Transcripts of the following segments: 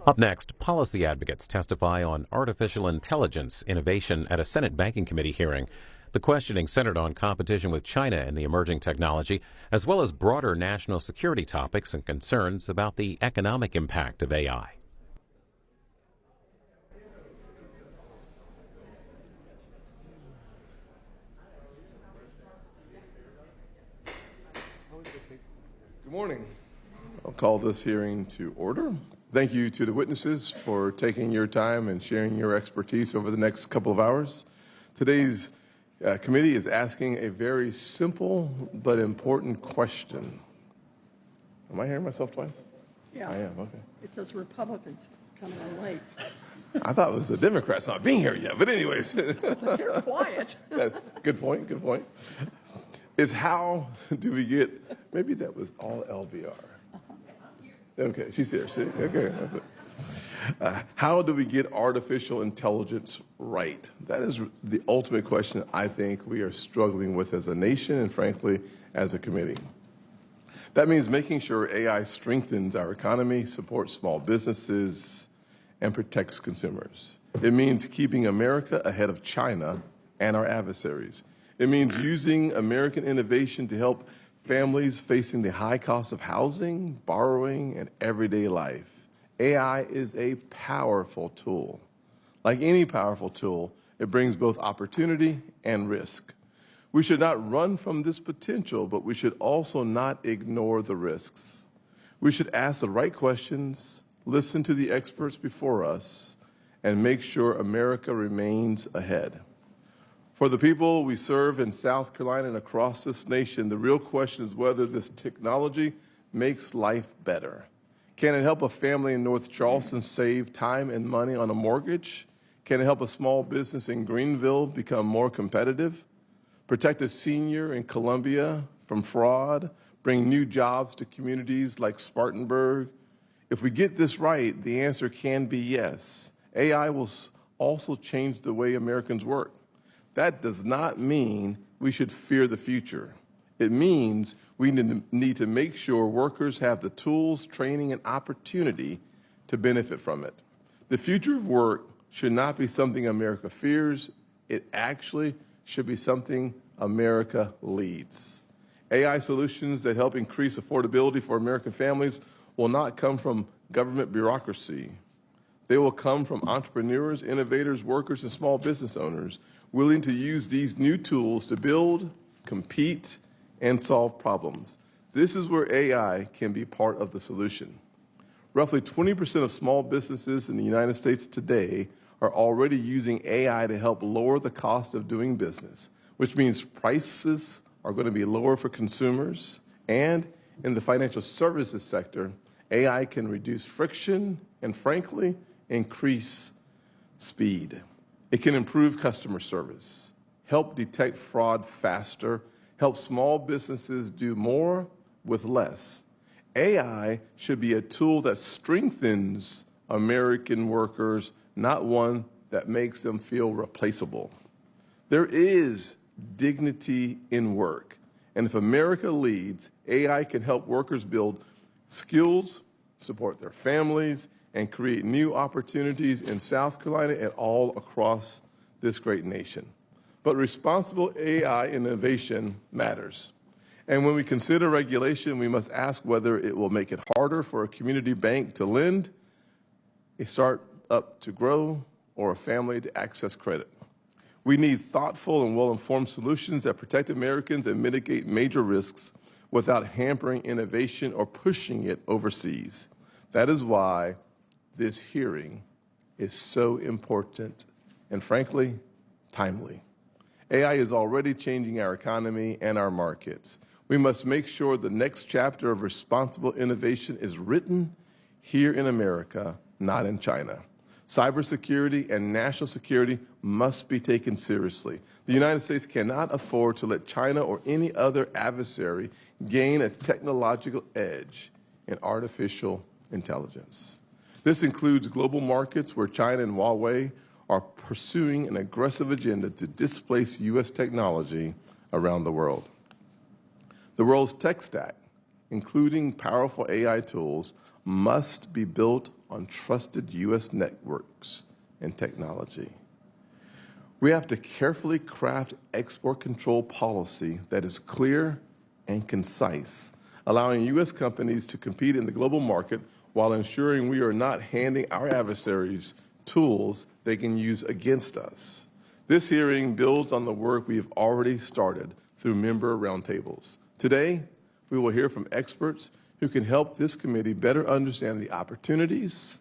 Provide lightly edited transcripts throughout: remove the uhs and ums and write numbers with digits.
Up next, policy advocates testify on artificial intelligence innovation at a Senate Banking Committee hearing. The questioning centered on competition with China and the emerging technology, as well as broader national security topics and concerns about the economic impact of AI. Good morning. I'll call this hearing to order. Thank you to the witnesses for taking your time and sharing your expertise over the next couple of hours. Today's committee is asking a very simple but important question. Am I hearing myself twice? Yeah. I am, okay. It says Republicans coming in late. I thought it was the Democrats not being here yet, but anyways. They're quiet. Good point, good point. Is how do we get, maybe that was all LBR. Okay, she's here, see? Okay, that's it. How do we get artificial intelligence right? That is the ultimate question I think we are struggling with as a nation and frankly, as a committee. That means making sure AI strengthens our economy, supports small businesses, and protects consumers. It means keeping America ahead of China and our adversaries. It means using American innovation to help families facing the high cost of housing, borrowing, and everyday life. AI is a powerful tool. Like any powerful tool, it brings both opportunity and risk. We should not run from this potential, but we should also not ignore the risks. We should ask the right questions, listen to the experts before us, and make sure America remains ahead. For the people we serve in South Carolina and across this nation, the real question is whether this technology makes life better. Can it help a family in North Charleston save time and money on a mortgage? Can it help a small business in Greenville become more competitive? Protect a senior in Columbia from fraud? Bring new jobs to communities like Spartanburg? If we get this right, the answer can be yes. AI will also change the way Americans work. That does not mean we should fear the future. It means we need to make sure workers have the tools, training, and opportunity to benefit from it. The future of work should not be something America fears. It actually should be something America leads. AI solutions that help increase affordability for American families will not come from government bureaucracy. They will come from entrepreneurs, innovators, workers, and small business owners willing to use these new tools to build, compete, and solve problems. This is where AI can be part of the solution. Roughly 20% of small businesses in the United States today are already using AI to help lower the cost of doing business, which means prices are going to be lower for consumers. And in the financial services sector, AI can reduce friction and, frankly, increase speed. It can improve customer service, help detect fraud faster, help small businesses do more with less. AI should be a tool that strengthens American workers, not one that makes them feel replaceable. There is dignity in work, and if America leads, AI can help workers build skills, support their families, and create new opportunities in South Carolina and all across this great nation. But responsible AI innovation matters. And when we consider regulation, we must ask whether it will make it harder for a community bank to lend, a startup to grow, or a family to access credit. We need thoughtful and well-informed solutions that protect Americans and mitigate major risks without hampering innovation or pushing it overseas. That is why this hearing is so important and, frankly, timely. AI is already changing our economy and our markets. We must make sure the next chapter of responsible innovation is written here in America, not in China. Cybersecurity and national security must be taken seriously. The United States cannot afford to let China or any other adversary gain a technological edge in artificial intelligence. This includes global markets where China and Huawei are pursuing an aggressive agenda to displace U.S. technology around the world. The world's tech stack including powerful AI tools, must be built on trusted U.S. networks and technology. We have to carefully craft export control policy that is clear and concise, allowing U.S. companies to compete in the global market while ensuring we are not handing our adversaries tools they can use against us. This hearing builds on the work we have already started through member roundtables. Today, we will hear from experts who can help this committee better understand the opportunities,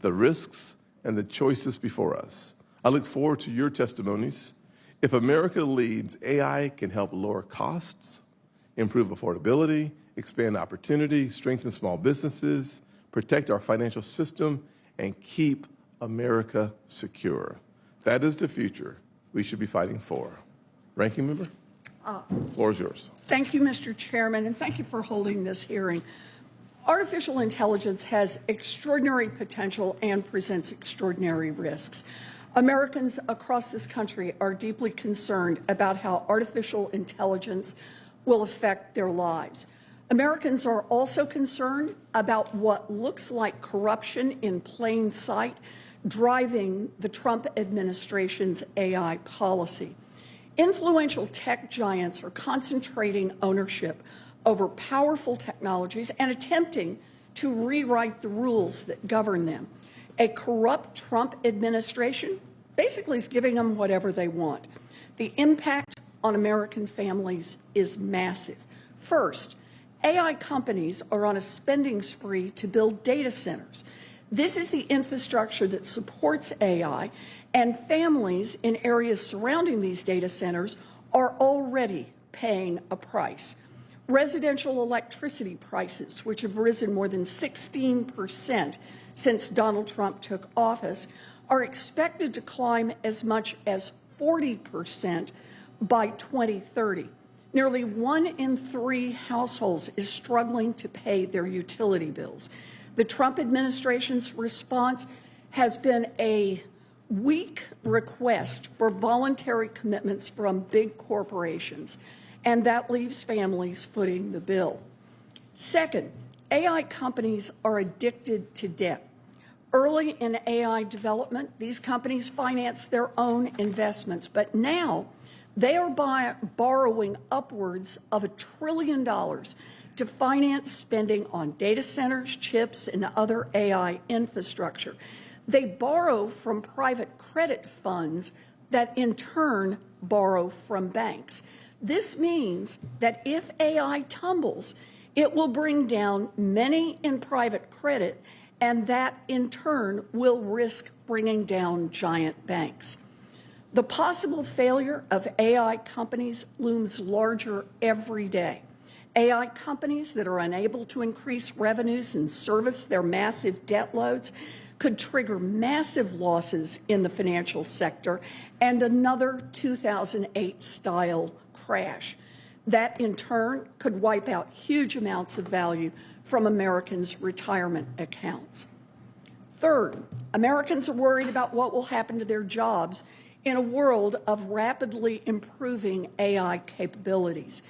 the risks, and the choices before us. I look forward to your testimonies. If America leads, AI can help lower costs, improve affordability, expand opportunity, strengthen small businesses, protect our financial system, and keep America secure. That is the future we should be fighting for. Ranking member, floor is yours. Thank you, Mr. Chairman, and thank you for holding this hearing. Artificial intelligence has extraordinary potential and presents extraordinary risks. Americans across this country are deeply concerned about how artificial intelligence will affect their lives. Americans are also concerned about what looks like corruption in plain sight driving the Trump administration's AI policy. Influential tech giants are concentrating ownership over powerful technologies and attempting to rewrite the rules that govern them. A corrupt Trump administration basically is giving them whatever they want. The impact on American families is massive. First, AI companies are on a spending spree to build data centers. This is the infrastructure that supports AI, and families in areas surrounding these data centers are already paying a price. Residential electricity prices, which have risen more than 16% since Donald Trump took office, are expected to climb as much as 40% by 2030. Nearly 1 in 3 households is struggling to pay their utility bills. The Trump administration's response has been a weak request for voluntary commitments from big corporations, and that leaves families footing the bill. Second, AI companies are addicted to debt. Early in AI development, these companies finance their own investments, but now they are borrowing upwards of $1 trillion to finance spending on data centers, chips, and other AI infrastructure. They borrow from private credit funds that in turn borrow from banks. This means that if AI tumbles, it will bring down many in private credit, and that in turn will risk bringing down giant banks. The possible failure of AI companies looms larger every day. AI companies that are unable to increase revenues and service their massive debt loads could trigger massive losses in the financial sector and another 2008-style crash. That, in turn, could wipe out huge amounts of value from Americans' retirement accounts. Third, Americans are worried about what will happen to their jobs in a world of rapidly improving AI capabilities.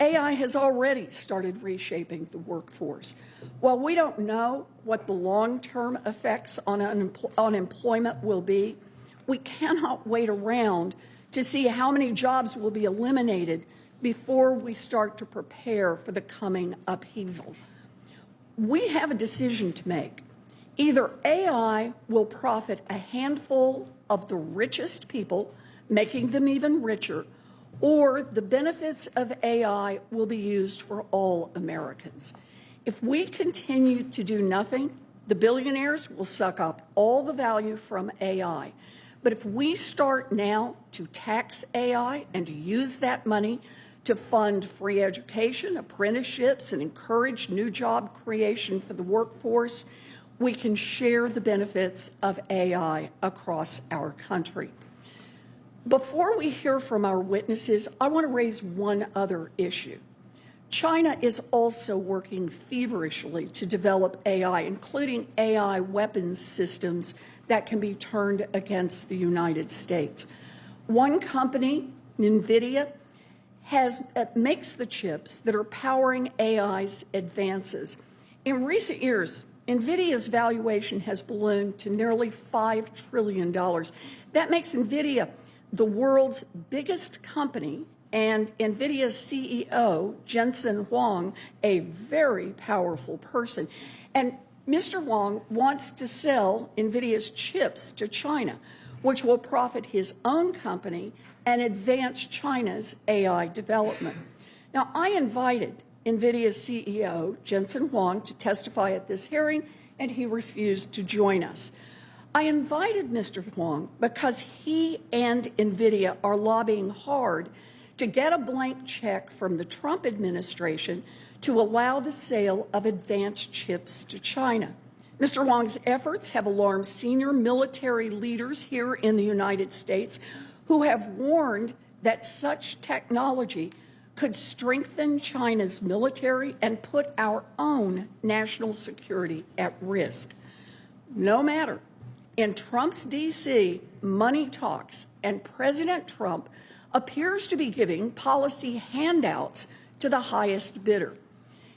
AI has already started reshaping the workforce. While we don't know what the long-term effects on unemployment will be, we cannot wait around to see how many jobs will be eliminated before we start to prepare for the coming upheaval. We have a decision to make. Either AI will profit a handful of the richest people, making them even richer, or the benefits of AI will be used for all Americans. If we continue to do nothing, the billionaires will suck up all the value from AI. But if we start now to tax AI and to use that money to fund free education, apprenticeships, and encourage new job creation for the workforce, we can share the benefits of AI across our country. Before we hear from our witnesses, I want to raise one other issue. China is also working feverishly to develop AI, including AI weapons systems that can be turned against the United States. One company, Nvidia, makes the chips that are powering AI's advances. In recent years, Nvidia's valuation has ballooned to nearly $5 trillion. That makes Nvidia the world's biggest company, and Nvidia's CEO, Jensen Huang, a very powerful person. And Mr. Huang wants to sell Nvidia's chips to China, which will profit his own company and advance China's AI development. Now, I invited Nvidia's CEO, Jensen Huang, to testify at this hearing, and he refused to join us. I invited Mr. Huang because he and Nvidia are lobbying hard to get a blank check from the Trump administration to allow the sale of advanced chips to China. Mr. Huang's efforts have alarmed senior military leaders here in the United States who have warned that such technology could strengthen China's military and put our own national security at risk. No matter. In Trump's D.C., money talks, and President Trump appears to be giving policy handouts to the highest bidder.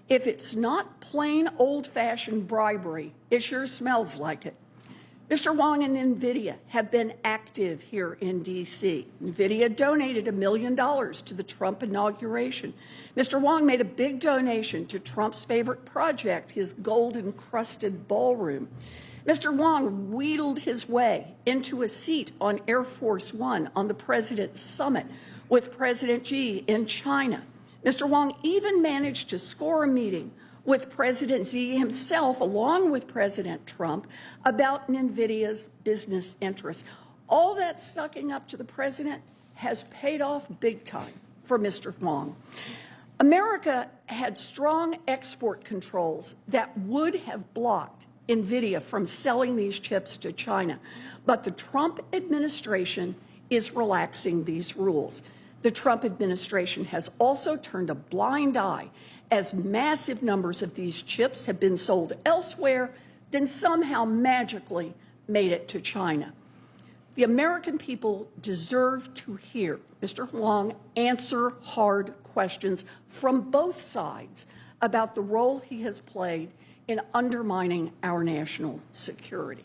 If it's not plain old-fashioned bribery, it sure smells like it. Mr. Huang and Nvidia have been active here in D.C. Nvidia donated $1 million to the Trump inauguration. Mr. Huang made a big donation to Trump's favorite project, his gold-encrusted ballroom. Mr. Huang wheedled his way into a seat on Air Force One on the President's summit with President Xi in China. Mr. Huang even managed to score a meeting with President Xi himself, along with President Trump, about Nvidia's business interests. All that sucking up to the president has paid off big time for Mr. Huang. America had strong export controls that would have blocked Nvidia from selling these chips to China, but the Trump administration is relaxing these rules. The Trump administration has also turned a blind eye as massive numbers of these chips have been sold elsewhere, then somehow magically made it to China. The American people deserve to hear Mr. Huang answer hard questions from both sides about the role he has played in undermining our national security.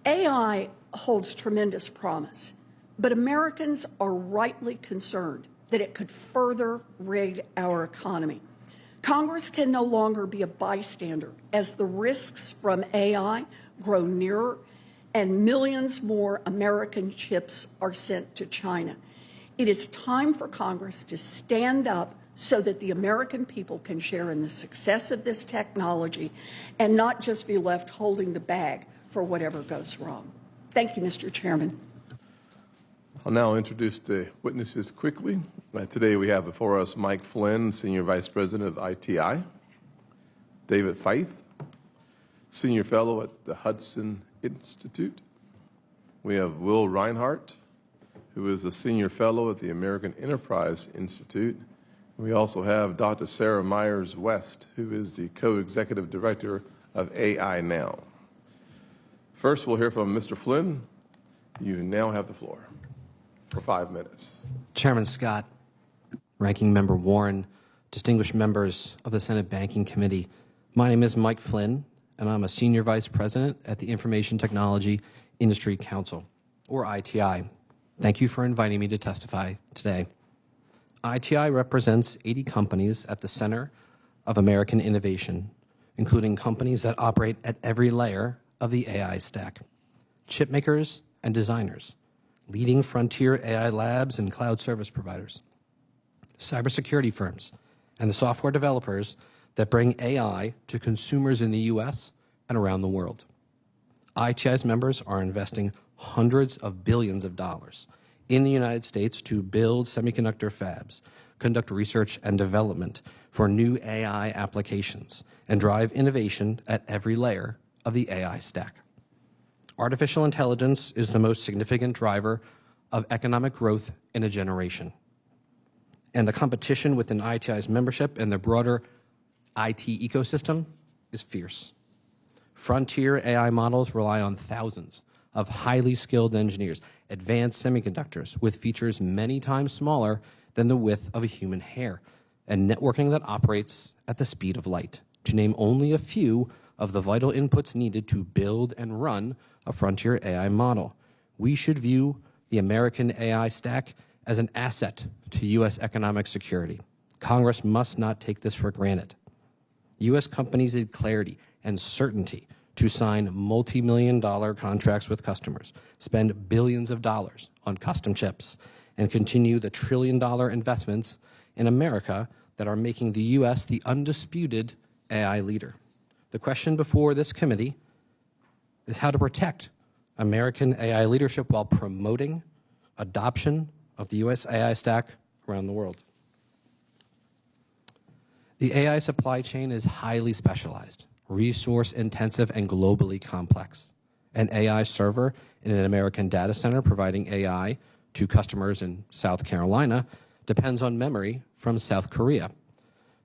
AI holds tremendous promise, but Americans are rightly concerned that it could further rig our economy. Congress can no longer be a bystander as the risks from AI grow nearer and millions more American chips are sent to China. It is time for Congress to stand up so that the American people can share in the success of this technology and not just be left holding the bag for whatever goes wrong. Thank you, Mr. Chairman. I'll now introduce the witnesses quickly. Today we have before us Mike Flynn, Senior Vice President of ITI, David Feith, Senior Fellow at the Hudson Institute. We have Will Reinhardt, who is a Senior Fellow at the American Enterprise Institute. We also have Dr. Sarah Myers-West, who is the Co-Executive Director of AI Now. First, we'll hear from Mr. Flynn. You now have the floor for 5 minutes. Chairman Scott, Ranking Member Warren, distinguished members of the Senate Banking Committee, my name is Mike Flynn, and I'm a Senior Vice President at the Information Technology Industry Council, or ITI. Thank you for inviting me to testify today. ITI represents 80 companies at the center of American innovation, including companies that operate at every layer of the AI stack, chip makers and designers, leading frontier AI labs and cloud service providers, cybersecurity firms, and the software developers that bring AI to consumers in the U.S. and around the world. ITI's members are investing hundreds of billions of dollars in the United States to build semiconductor fabs, conduct research and development for new AI applications, and drive innovation at every layer of the AI stack. Artificial intelligence is the most significant driver of economic growth in a generation. And the competition within ITI's membership and the broader IT ecosystem is fierce. Frontier AI models rely on thousands of highly skilled engineers, advanced semiconductors with features many times smaller than the width of a human hair, and networking that operates at the speed of light, to name only a few of the vital inputs needed to build and run a frontier AI model. We should view the American AI stack as an asset to U.S. economic security. Congress must not take this for granted. U.S. companies need clarity and certainty to sign multi-million-dollar contracts with customers, spend billions of dollars on custom chips, and continue the trillion-dollar investments in America that are making the U.S. the undisputed AI leader. The question before this committee is how to protect American AI leadership while promoting adoption of the U.S. AI stack around the world. The AI supply chain is highly specialized, resource-intensive, and globally complex. An AI server in an American data center providing AI to customers in South Carolina depends on memory from South Korea,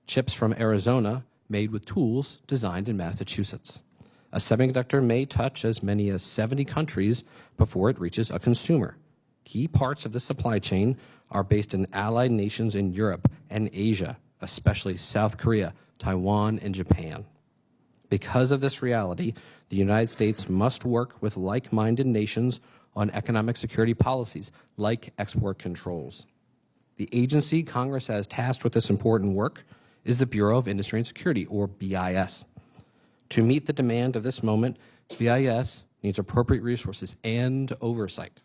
chips from Arizona made with tools designed in Massachusetts. A semiconductor may touch as many as 70 countries before it reaches a consumer. Key parts of the supply chain are based in allied nations in Europe and Asia, especially South Korea, Taiwan, and Japan. Because of this reality, the United States must work with like-minded nations on economic security policies like export controls. The agency Congress has tasked with this important work is the Bureau of Industry and Security, or BIS. To meet the demand of this moment, BIS needs appropriate resources and oversight.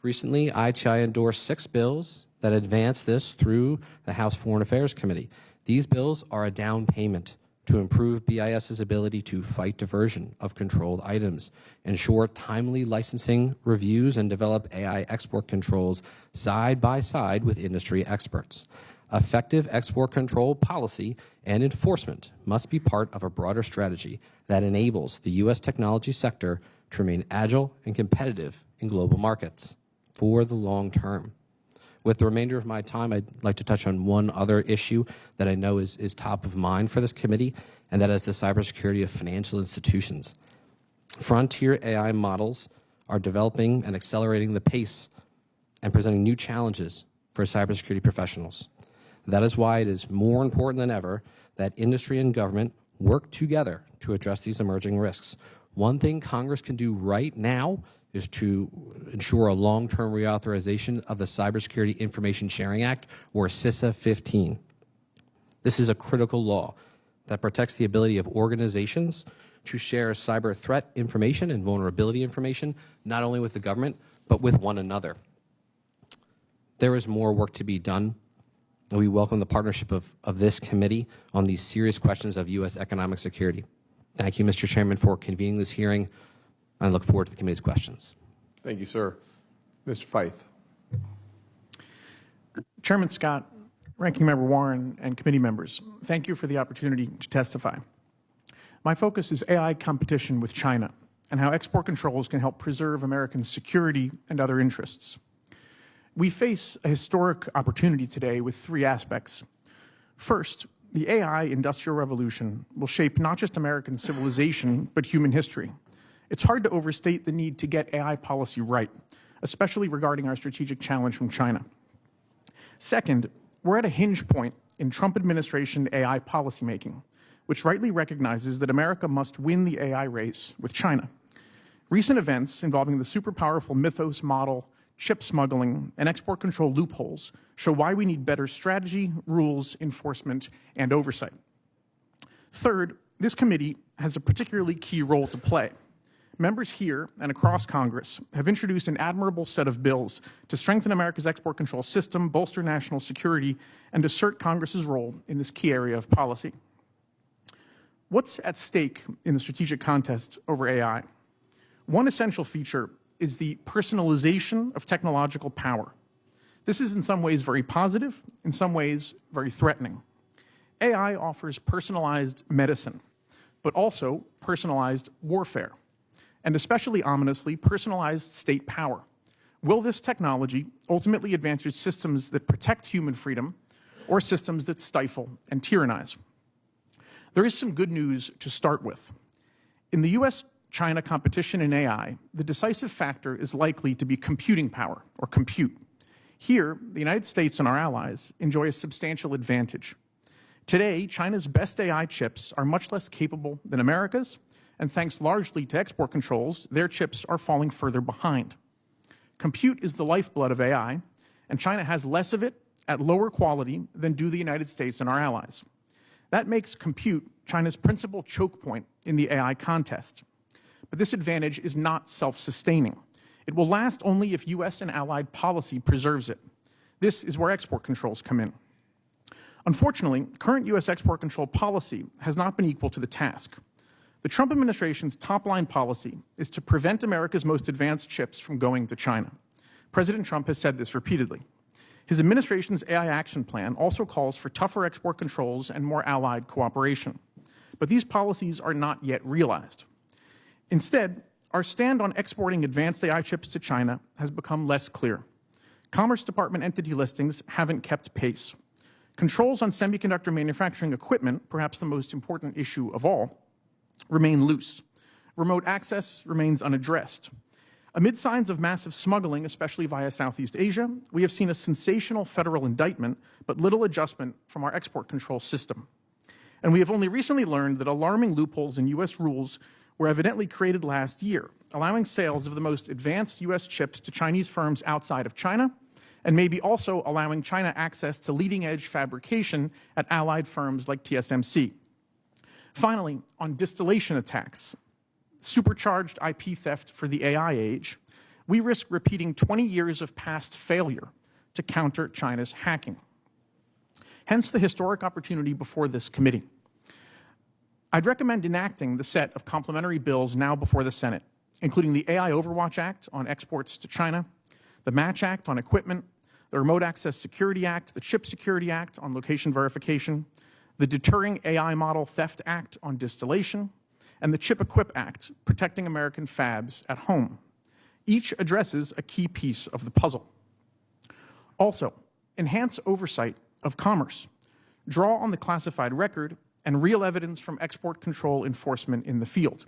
Recently, ITI endorsed 6 bills that advance this through the House Foreign Affairs Committee. These bills are a down payment to improve BIS's ability to fight diversion of controlled items, ensure timely licensing reviews, and develop AI export controls side by side with industry experts. Effective export control policy and enforcement must be part of a broader strategy that enables the U.S. technology sector to remain agile and competitive in global markets for the long term. With the remainder of my time, I'd like to touch on one other issue that I know is top of mind for this committee, and that is the cybersecurity of financial institutions. Frontier AI models are developing and accelerating the pace and presenting new challenges for cybersecurity professionals. That is why it is more important than ever that industry and government work together to address these emerging risks. One thing Congress can do right now is to ensure a long-term reauthorization of the Cybersecurity Information Sharing Act, or CISA 15. This is a critical law that protects the ability of organizations to share cyber threat information and vulnerability information, not only with the government, but with one another. There is more work to be done. We welcome the partnership of this committee on these serious questions of U.S. economic security. Thank you, Mr. Chairman, for convening this hearing. I look forward to the committee's questions. Thank you, sir. Mr. Fife. Chairman Scott, Ranking Member Warren, and committee members, thank you for the opportunity to testify. My focus is AI competition with China and how export controls can help preserve American security and other interests. We face a historic opportunity today with 3 aspects. First, the AI industrial revolution will shape not just American civilization, but human history. It's hard to overstate the need to get AI policy right, especially regarding our strategic challenge from China. Second, we're at a hinge point in Trump administration AI policymaking, which rightly recognizes that America must win the AI race with China. Recent events involving the super powerful Mythos model, chip smuggling, and export control loopholes show why we need better strategy, rules, enforcement, and oversight. Third, this committee has a particularly key role to play. Members here and across Congress have introduced an admirable set of bills to strengthen America's export control system, bolster national security, and assert Congress's role in this key area of policy. What's at stake in the strategic contest over AI? One essential feature is the personalization of technological power. This is in some ways very positive, in some ways very threatening. AI offers personalized medicine, but also personalized warfare, and especially ominously, personalized state power. Will this technology ultimately advantage systems that protect human freedom or systems that stifle and tyrannize? There is some good news to start with. In the U.S. US-China competition in AI, the decisive factor is likely to be computing power, or compute. Here, the United States and our allies enjoy a substantial advantage. Today, China's best AI chips are much less capable than America's, and thanks largely to export controls, their chips are falling further behind. Compute is the lifeblood of AI, and China has less of it at lower quality than do the United States and our allies. That makes compute China's principal choke point in the AI contest. But this advantage is not self-sustaining. It will last only if US and allied policy preserves it. This is where export controls come in. Unfortunately, current US export control policy has not been equal to the task. The Trump administration's top-line policy is to prevent America's most advanced chips from going to China. President Trump has said this repeatedly. His administration's AI action plan also calls for tougher export controls and more allied cooperation. But these policies are not yet realized. Instead, our stand on exporting advanced AI chips to China has become less clear. Commerce Department entity listings haven't kept pace. Controls on semiconductor manufacturing equipment, perhaps the most important issue of all, remain loose. Remote access remains unaddressed. Amid signs of massive smuggling, especially via Southeast Asia, we have seen a sensational federal indictment, but little adjustment from our export control system. And we have only recently learned that alarming loopholes in US rules were evidently created last year, allowing sales of the most advanced US chips to Chinese firms outside of China, and maybe also allowing China access to leading-edge fabrication at allied firms like TSMC. Finally, on distillation attacks, supercharged IP theft for the AI age, we risk repeating 20 years of past failure to counter China's hacking. Hence the historic opportunity before this committee. I'd recommend enacting the set of complementary bills now before the Senate, including the AI Overwatch Act on exports to China, the Match Act on equipment, the Remote Access Security Act, the Chip Security Act on location verification, the Deterring AI Model Theft Act on distillation, and the Chip Equip Act, protecting American fabs at home. Each addresses a key piece of the puzzle. Also, enhance oversight of commerce. Draw on the classified record and real evidence from export control enforcement in the field.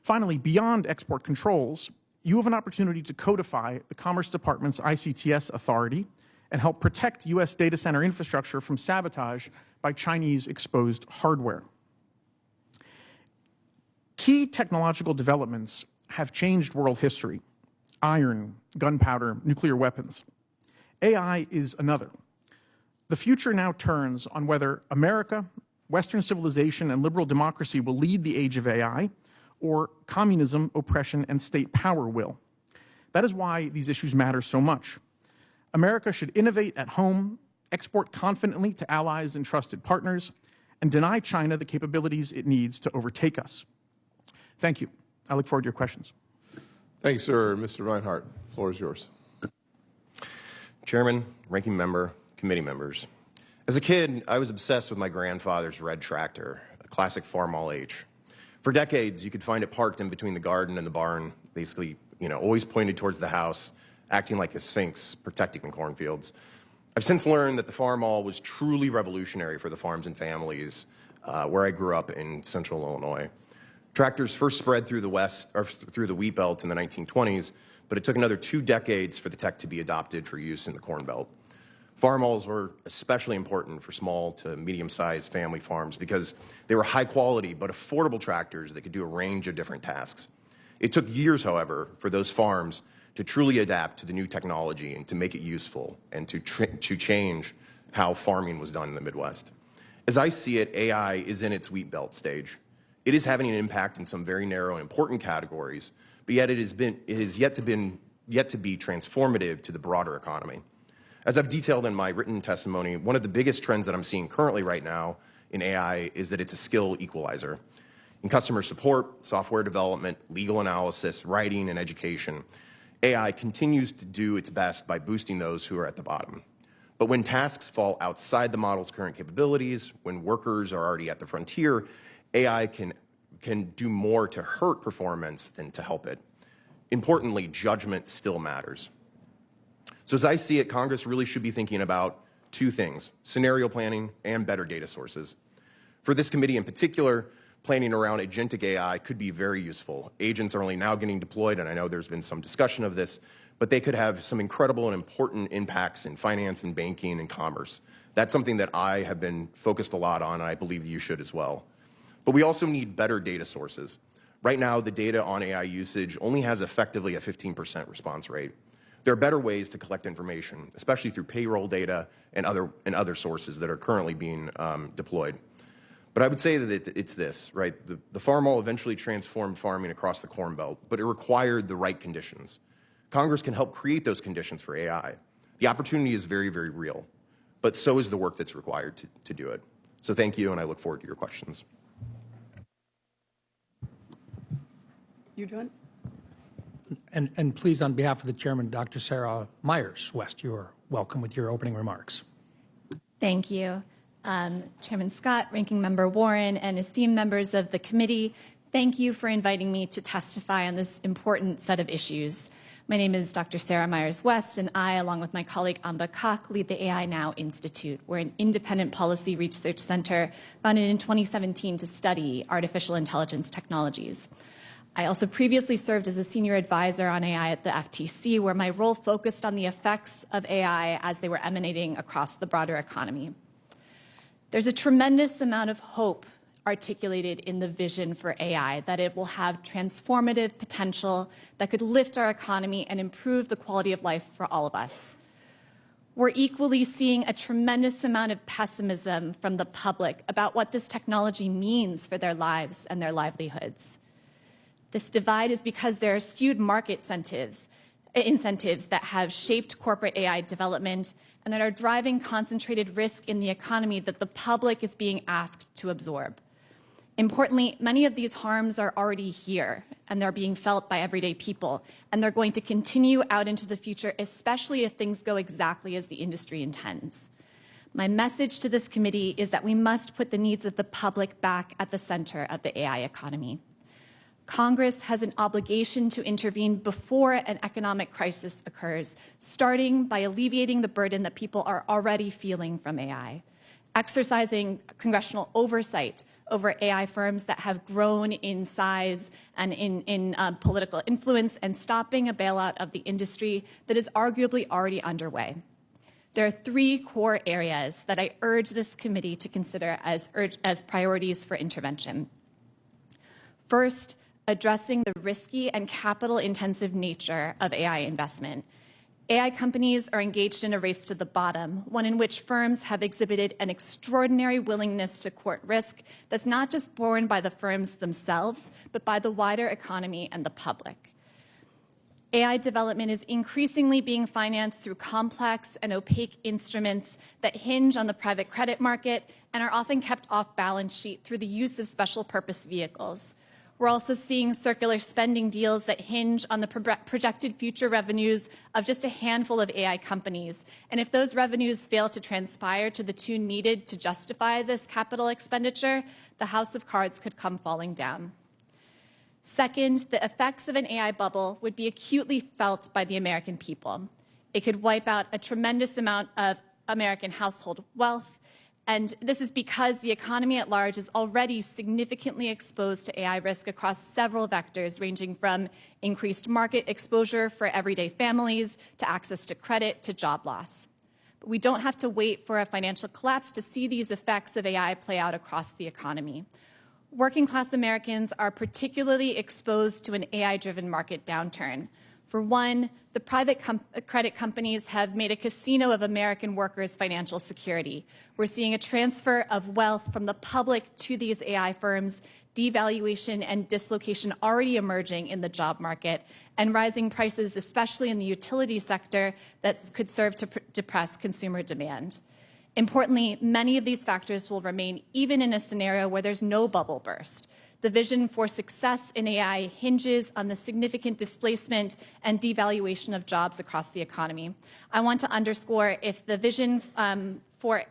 Finally, beyond export controls, you have an opportunity to codify the Commerce Department's ICTS authority and help protect US data center infrastructure from sabotage by Chinese exposed hardware. Key technological developments have changed world history: iron, gunpowder, nuclear weapons. AI is another. The future now turns on whether America, Western civilization, and liberal democracy will lead the age of AI, or communism, oppression, and state power will. That is why these issues matter so much. America should innovate at home, export confidently to allies and trusted partners, and deny China the capabilities it needs to overtake us. Thank you. I look forward to your questions. Thanks, sir. Mr. Reinhardt, the floor is yours. Chairman, ranking member, committee members. As a kid, I was obsessed with my grandfather's red tractor, a classic Farmall H. For decades, you could find it parked in between the garden and the barn, basically, always pointed towards the house, acting like a sphinx, protecting the cornfields. I've since learned that the Farmall was truly revolutionary for the farms and families where I grew up in central Illinois. Tractors first spread through the wheat belt in the 1920s, but it took another 2 decades for the tech to be adopted for use in the corn belt. Farmalls were especially important for small to medium-sized family farms because they were high-quality but affordable tractors that could do a range of different tasks. It took years, however, for those farms to truly adapt to the new technology and to make it useful and to change how farming was done in the Midwest. As I see it, AI is in its wheat belt stage. It is having an impact in some very narrow and important categories, but yet it is yet to be transformative to the broader economy. As I've detailed in my written testimony, one of the biggest trends that I'm seeing currently right now in AI is that it's a skill equalizer. In customer support, software development, legal analysis, writing, and education, AI continues to do its best by boosting those who are at the bottom. But when tasks fall outside the model's current capabilities, when workers are already at the frontier, AI can do more to hurt performance than to help it. Importantly, judgment still matters. So as I see it, Congress really should be thinking about 2 things: scenario planning and better data sources. For this committee in particular, planning around agentic AI could be very useful. Agents are only now getting deployed, and I know there's been some discussion of this, but they could have some incredible and important impacts in finance and banking and commerce. That's something that I have been focused a lot on, and I believe that you should as well. But we also need better data sources. Right now, the data on AI usage only has effectively a 15% response rate. There are better ways to collect information, especially through payroll data and other sources that are currently being deployed. But I would say that it's this, right? The Farm Bill eventually transformed farming across the Corn Belt, but it required the right conditions. Congress can help create those conditions for AI. The opportunity is very, very real, but so is the work that's required to do it. So thank you, and I look forward to your questions. You join? And please, on behalf of the chairman, Dr. Sarah Myers-West, you are welcome with your opening remarks. Thank you. Chairman Scott, Ranking Member Warren, and esteemed members of the committee, thank you for inviting me to testify on this important set of issues. My name is Dr. Sarah Myers-West, and I, along with my colleague Amba Kak, lead the AI Now Institute. We're an independent policy research center founded in 2017 to study artificial intelligence technologies. I also previously served as a senior advisor on AI at the FTC, where my role focused on the effects of AI as they were emanating across the broader economy. There's a tremendous amount of hope articulated in the vision for AI, that it will have transformative potential that could lift our economy and improve the quality of life for all of us. We're equally seeing a tremendous amount of pessimism from the public about what this technology means for their lives and their livelihoods. This divide is because there are skewed market incentives that have shaped corporate AI development and that are driving concentrated risk in the economy that the public is being asked to absorb. Importantly, many of these harms are already here, and they're being felt by everyday people, and they're going to continue out into the future, especially if things go exactly as the industry intends. My message to this committee is that we must put the needs of the public back at the center of the AI economy. Congress has an obligation to intervene before an economic crisis occurs, starting by alleviating the burden that people are already feeling from AI, exercising congressional oversight over AI firms that have grown in size and in political influence, and stopping a bailout of the industry that is arguably already underway. There are three core areas that I urge this committee to consider as priorities for intervention. First, addressing the risky and capital-intensive nature of AI investment. AI companies are engaged in a race to the bottom, one in which firms have exhibited an extraordinary willingness to court risk that's not just borne by the firms themselves, but by the wider economy and the public. AI development is increasingly being financed through complex and opaque instruments that hinge on the private credit market and are often kept off balance sheet through the use of special purpose vehicles. We're also seeing circular spending deals that hinge on the projected future revenues of just a handful of AI companies. And if those revenues fail to transpire to the tune needed to justify this capital expenditure, the house of cards could come falling down. Second, the effects of an AI bubble would be acutely felt by the American people. It could wipe out a tremendous amount of American household wealth. And this is because the economy at large is already significantly exposed to AI risk across several vectors, ranging from increased market exposure for everyday families, to access to credit, to job loss. But we don't have to wait for a financial collapse to see these effects of AI play out across the economy. Working-class Americans are particularly exposed to an AI-driven market downturn. For one, the private credit companies have made a casino of American workers' financial security. We're seeing a transfer of wealth from the public to these AI firms, devaluation and dislocation already emerging in the job market, and rising prices, especially in the utility sector, that could serve to depress consumer demand. Importantly, many of these factors will remain even in a scenario where there's no bubble burst. The vision for success in AI hinges on the significant displacement and devaluation of jobs across the economy. I want to underscore, if the vision for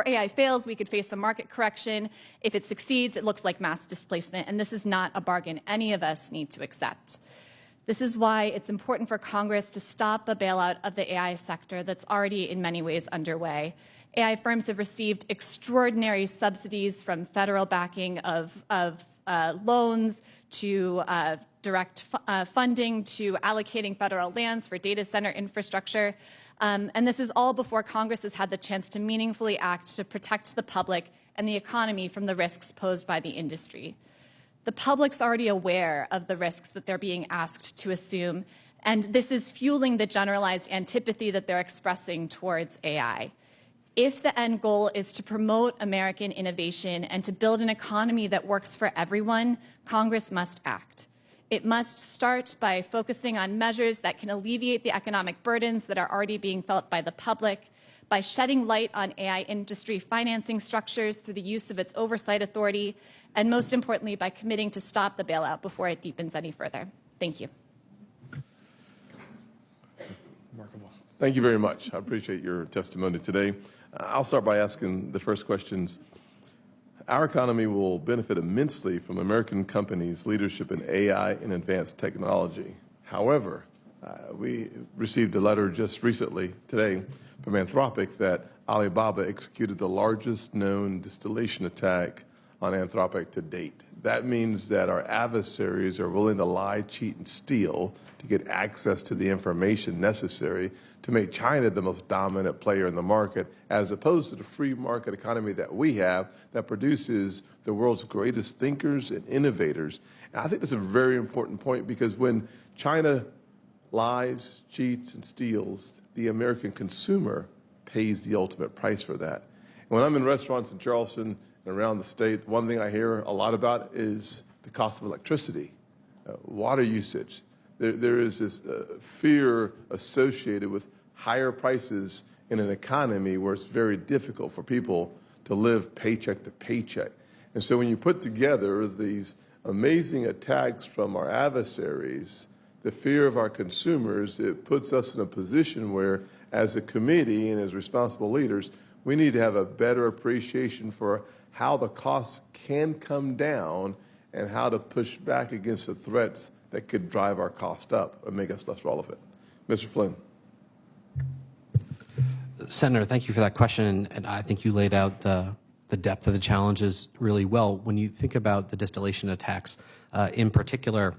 AI fails, we could face a market correction. If it succeeds, it looks like mass displacement, and this is not a bargain any of us need to accept. This is why it's important for Congress to stop a bailout of the AI sector that's already in many ways underway. AI firms have received extraordinary subsidies from federal backing of loans to direct funding to allocating federal lands for data center infrastructure. And this is all before Congress has had the chance to meaningfully act to protect the public and the economy from the risks posed by the industry. The public's already aware of the risks that they're being asked to assume, and this is fueling the generalized antipathy that they're expressing towards AI. If the end goal is to promote American innovation and to build an economy that works for everyone, Congress must act. It must start by focusing on measures that can alleviate the economic burdens that are already being felt by the public, by shedding light on AI industry financing structures through the use of its oversight authority, and most importantly, by committing to stop the bailout before it deepens any further. Thank you. Remarkable. Thank you very much. I appreciate your testimony today. I'll start by asking the first questions. Our economy will benefit immensely from American companies' leadership in AI and advanced technology. However, we received a letter just recently, today, from Anthropic that Alibaba executed the largest known distillation attack on Anthropic to date. That means that our adversaries are willing to lie, cheat, and steal to get access to the information necessary to make China the most dominant player in the market, as opposed to the free market economy that we have that produces the world's greatest thinkers and innovators. And I think that's a very important point, because when China lies, cheats, and steals, the American consumer pays the ultimate price for that. And when I'm in restaurants in Charleston and around the state, one thing I hear a lot about is the cost of electricity, water usage. There is this fear associated with higher prices in an economy where it's very difficult for people to live paycheck to paycheck. And so when you put together these amazing attacks from our adversaries, the fear of our consumers, it puts us in a position where, as a committee and as responsible leaders, we need to have a better appreciation for how the costs can come down and how to push back against the threats that could drive our cost up and make us less relevant. Mr. Flynn. Senator, thank you for that question, and I think you laid out the depth of the challenges really well. When you think about the distillation attacks in particular,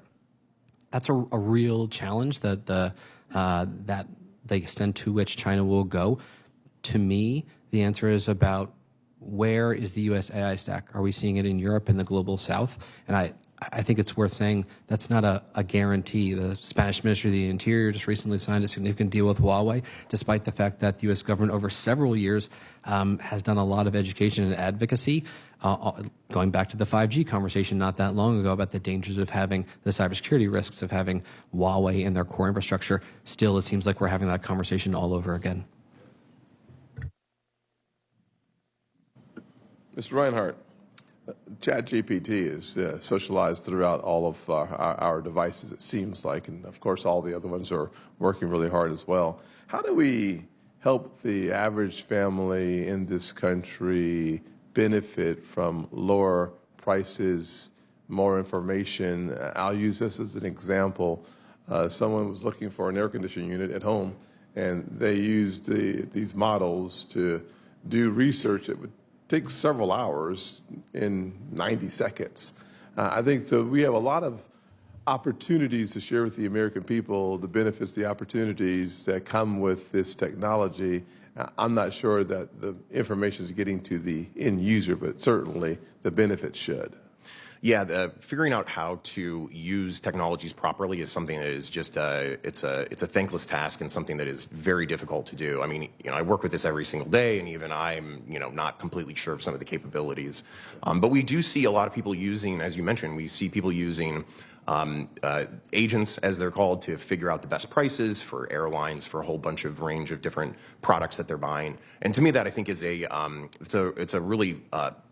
that's a real challenge, that the extent to which China will go. To me, the answer is about where is the U.S. AI stack? Are we seeing it in Europe and the global south? And I think it's worth saying that's not a guarantee. The Spanish Ministry of the Interior just recently signed a significant deal with Huawei, despite the fact that the U.S. government over several years has done a lot of education and advocacy, going back to the 5G conversation not that long ago about the dangers of having the cybersecurity risks of having Huawei in their core infrastructure. Still, it seems like we're having that conversation all over again. Mr. Reinhardt, ChatGPT is socialized throughout all of our devices, it seems like, and of course all the other ones are working really hard as well. How do we help the average family in this country benefit from lower prices, more information? I'll use this as an example. Someone was looking for an air conditioning unit at home, and they used these models to do research that would take several hours in 90 seconds. I think so. We have a lot of opportunities to share with the American people the benefits, the opportunities that come with this technology. I'm not sure that the information is getting to the end user, but certainly the benefits should. Yeah, figuring out how to use technologies properly is something that is just it's a thankless task and something that is very difficult to do. I mean, I work with this every single day, and even I'm not completely sure of some of the capabilities. But we do see a lot of people using, as you mentioned, we see people using agents, as they're called, to figure out the best prices for airlines for a whole bunch of range of different products that they're buying. And to me, that I think is it's a really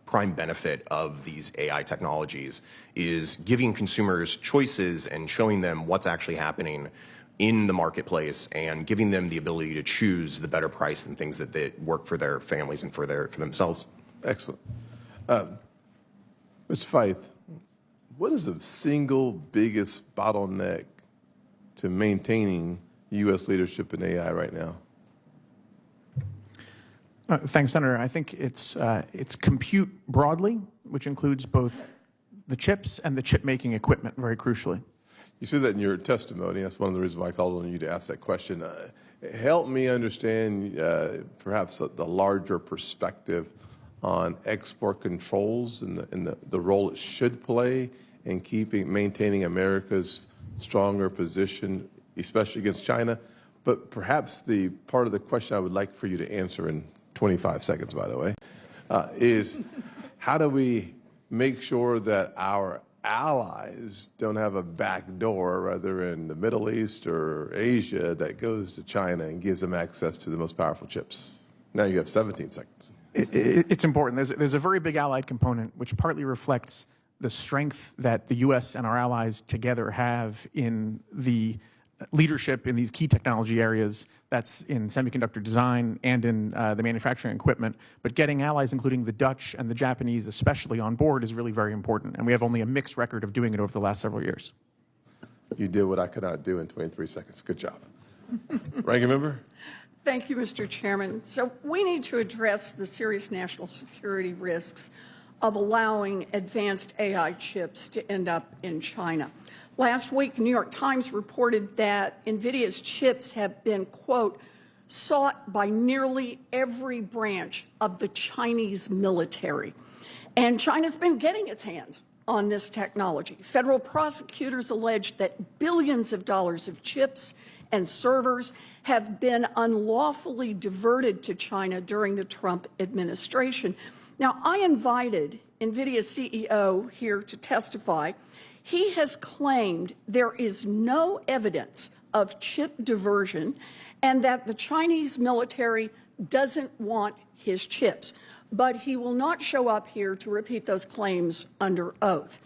prime benefit of these AI technologies, is giving consumers choices and showing them what's actually happening in the marketplace and giving them the ability to choose the better price and things that work for their families and for themselves. Excellent. Mr. Feith, what is the single biggest bottleneck to maintaining U.S. leadership in AI right now? Thanks, Senator. I think it's compute broadly, which includes both the chips and the chip-making equipment, very crucially. You said that in your testimony. That's one of the reasons why I called on you to ask that question. Help me understand perhaps the larger perspective on export controls and the role it should play in maintaining America's stronger position, especially against China. But perhaps the part of the question I would like for you to answer in 25 seconds, by the way, is how do we make sure that our allies don't have a back door, whether in the Middle East or Asia, that goes to China and gives them access to the most powerful chips? Now you have 17 seconds. It's important. There's a very big allied component, which partly reflects the strength that the U.S. and our allies together have in the leadership in these key technology areas. That's in semiconductor design and in the manufacturing equipment. But getting allies, including the Dutch and the Japanese especially, on board is really very important. And we have only a mixed record of doing it over the last several years. You did what I could not do in 23 seconds. Good job. Ranking member? Thank you, Mr. Chairman. So we need to address the serious national security risks of allowing advanced AI chips to end up in China. Last week, the New York Times reported that Nvidia's chips have been, quote, sought by nearly every branch of the Chinese military. And China's been getting its hands on this technology. Federal prosecutors allege that billions of dollars of chips and servers have been unlawfully diverted to China during the Trump administration. Now, I invited Nvidia CEO here to testify. He has claimed there is no evidence of chip diversion and that the Chinese military doesn't want his chips, but he will not show up here to repeat those claims under oath.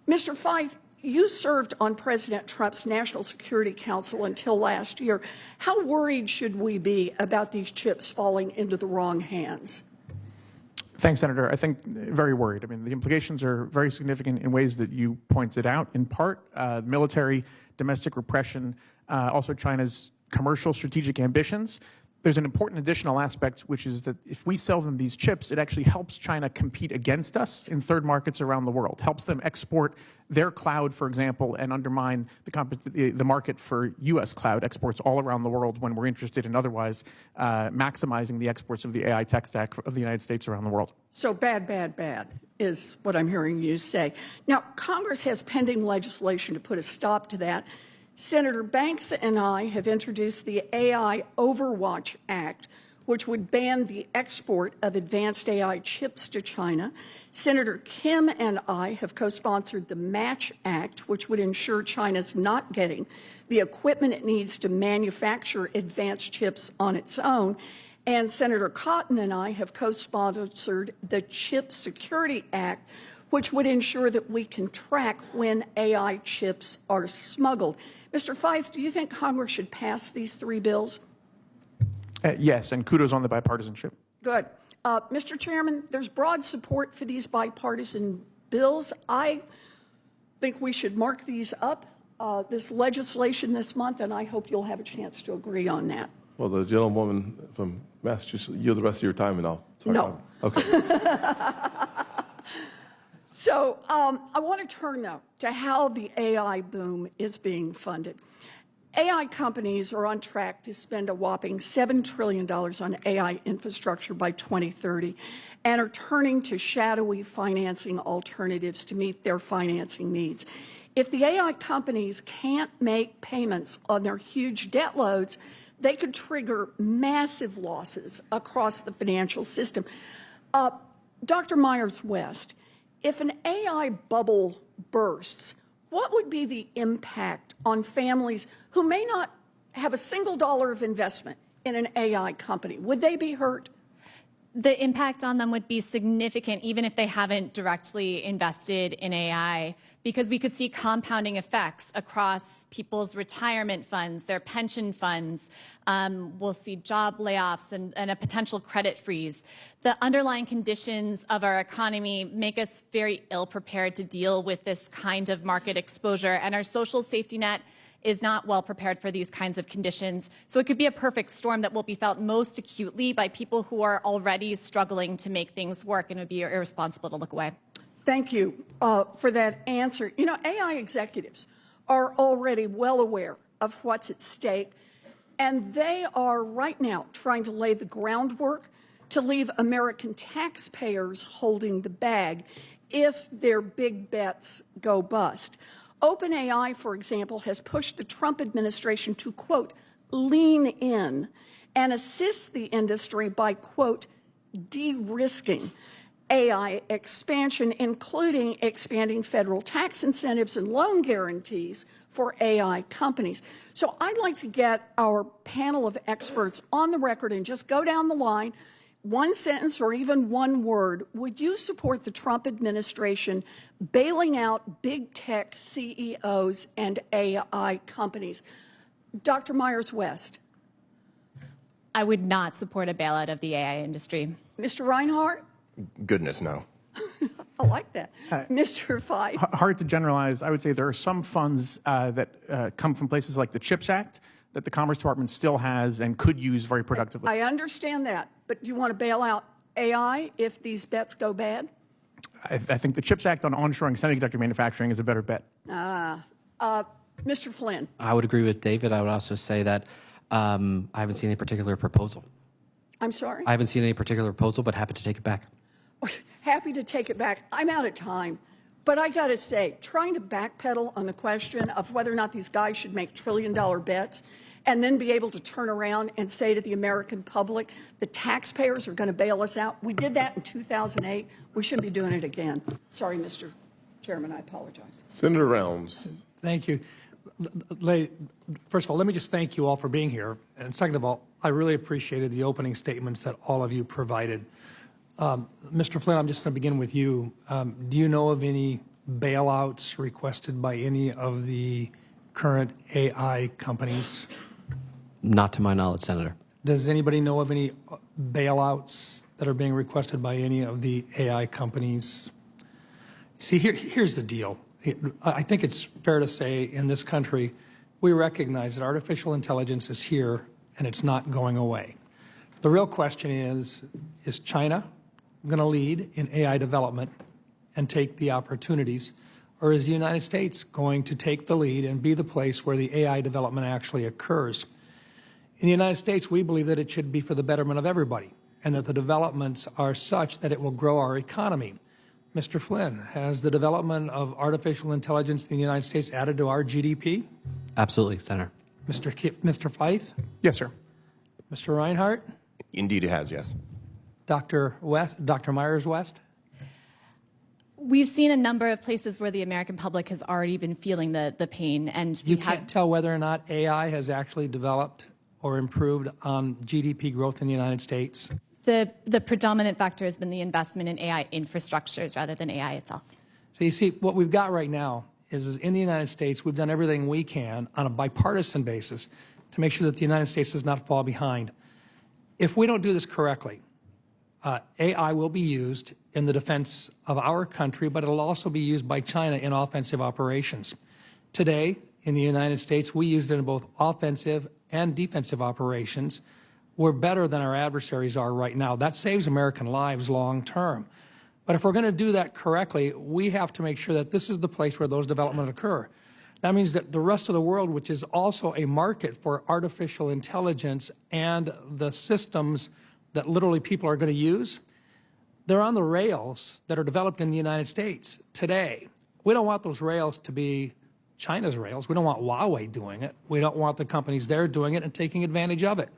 Mr. Feith, you served on President Trump's National Security Council until last year. How worried should we be about these chips falling into the wrong hands? Thanks, Senator. I think very worried. I mean, the implications are very significant in ways that you pointed out. In part, military, domestic repression, also China's commercial strategic ambitions. There's an important additional aspect, which is that if we sell them these chips, it actually helps China compete against us in third markets around the world, helps them export their cloud, for example, and undermine the market for U.S. cloud exports all around the world when we're interested in otherwise maximizing the exports of the AI tech stack of the United States around the world. So bad, bad, bad is what I'm hearing you say. Now, Congress has pending legislation to put a stop to that. Senator Banks and I have introduced the AI Overwatch Act, which would ban the export of advanced AI chips to China. Senator Kim and I have co-sponsored the Match Act, which would ensure China's not getting the equipment it needs to manufacture advanced chips on its own. And Senator Cotton and I have co-sponsored the Chip Security Act, which would ensure that we can track when AI chips are smuggled. Mr. Feith, do you think Congress should pass these three bills? Yes, and kudos on the bipartisanship. Good. Mr. Chairman, there's broad support for these bipartisan bills. I think we should mark these up, this legislation this month, and I hope you'll have a chance to agree on that. Well, the gentlewoman from Massachusetts, yield the rest of your time and I'll start. No. Okay. So I want to turn, though, to how the AI boom is being funded. AI companies are on track to spend a whopping $7 trillion on AI infrastructure by 2030 and are turning to shadowy financing alternatives to meet their financing needs. If the AI companies can't make payments on their huge debt loads, they could trigger massive losses across the financial system. Dr. Myers-West, if an AI bubble bursts, what would be the impact on families who may not have a single dollar of investment in an AI company? Would they be hurt? The impact on them would be significant, even if they haven't directly invested in AI, because we could see compounding effects across people's retirement funds, their pension funds. We'll see job layoffs and a potential credit freeze. The underlying conditions of our economy make us very ill prepared to deal with this kind of market exposure, and our social safety net is not well prepared for these kinds of conditions. So it could be a perfect storm that will be felt most acutely by people who are already struggling to make things work, and it would be irresponsible to look away. Thank you for that answer. You know, AI executives are already well aware of what's at stake, and they are right now trying to lay the groundwork to leave American taxpayers holding the bag if their big bets go bust. OpenAI, for example, has pushed the Trump administration to, quote, lean in and assist the industry by, quote, de-risking AI expansion, including expanding federal tax incentives and loan guarantees for AI companies. So I'd like to get our panel of experts on the record and just go down the line, one sentence or even one word. Would you support the Trump administration bailing out big tech CEOs and AI companies? Dr. Myers-West. I would not support a bailout of the AI industry. Mr. Reinhardt? Goodness, no. I like that. Mr. Fife? Hard to generalize. I would say there are some funds that come from places like the CHIPS Act that the Commerce Department still has and could use very productively. I understand that, but do you want to bail out AI if these bets go bad? I think the CHIPS Act on onshoring semiconductor manufacturing is a better bet. Mr. Flynn? I would agree with David. I would also say that I haven't seen any particular proposal. I'm sorry? I haven't seen any particular proposal, but happy to take it back. Happy to take it back. I'm out of time. But I got to say, trying to backpedal on the question of whether or not these guys should make trillion-dollar bets and then be able to turn around and say to the American public, the taxpayers are going to bail us out. We did that in 2008. We shouldn't be doing it again. Sorry, Mr. Chairman, I apologize. Senator Rounds. Thank you. First of all, let me just thank you all for being here. And second of all, I really appreciated the opening statements that all of you provided. Mr. Flynn, I'm just going to begin with you. Do you know of any bailouts requested by any of the current AI companies? Not to my knowledge, Senator. Does anybody know of any bailouts that are being requested by any of the AI companies? See, here's the deal. I think it's fair to say in this country, we recognize that artificial intelligence is here and it's not going away. The real question is China going to lead in AI development and take the opportunities, or is the United States going to take the lead and be the place where the AI development actually occurs? In the United States, we believe that it should be for the betterment of everybody and that the developments are such that it will grow our economy. Mr. Flynn, has the development of artificial intelligence in the United States added to our GDP? Absolutely, Senator. Mr. Fife? Yes, sir. Mr. Reinhardt? Indeed it has, yes. Dr. Myers-West? We've seen a number of places where the American public has already been feeling the pain. And you can't tell whether or not AI has actually developed or improved on GDP growth in the United States? The predominant factor has been the investment in AI infrastructures rather than AI itself. So you see, what we've got right now is in the United States, we've done everything we can on a bipartisan basis to make sure that the United States does not fall behind. If we don't do this correctly, AI will be used in the defense of our country, but it'll also be used by China in offensive operations. Today, in the United States, we use it in both offensive and defensive operations. We're better than our adversaries are right now. That saves American lives long term. But if we're going to do that correctly, we have to make sure that this is the place where those developments occur. That means that the rest of the world, which is also a market for artificial intelligence and the systems that literally people are going to use, they're on the rails that are developed in the United States today. We don't want those rails to be China's rails. We don't want Huawei doing it. We don't want the companies there doing it and taking advantage of it.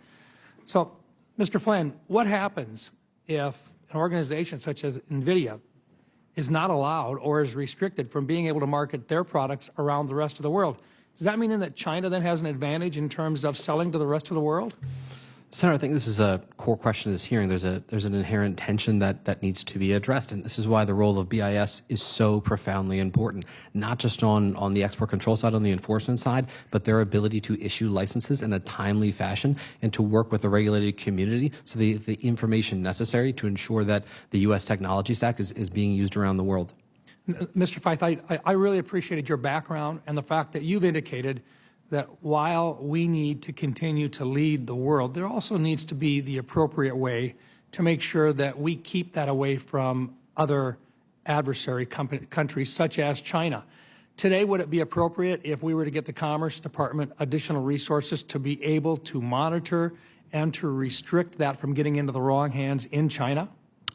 So, Mr. Flynn, what happens if an organization such as Nvidia is not allowed or is restricted from being able to market their products around the rest of the world? Does that mean then that China then has an advantage in terms of selling to the rest of the world? Senator, I think this is a core question of this hearing. There's an inherent tension that needs to be addressed, and this is why the role of BIS is so profoundly important, not just on the export control side, on the enforcement side, but their ability to issue licenses in a timely fashion and to work with the regulated community so the information necessary to ensure that the U.S. technology stack is being used around the world. Mr. Fife, I really appreciated your background and the fact that you've indicated that while we need to continue to lead the world, there also needs to be the appropriate way to make sure that we keep that away from other adversary countries such as China. Today, would it be appropriate if we were to get the Commerce Department additional resources to be able to monitor and to restrict that from getting into the wrong hands in China?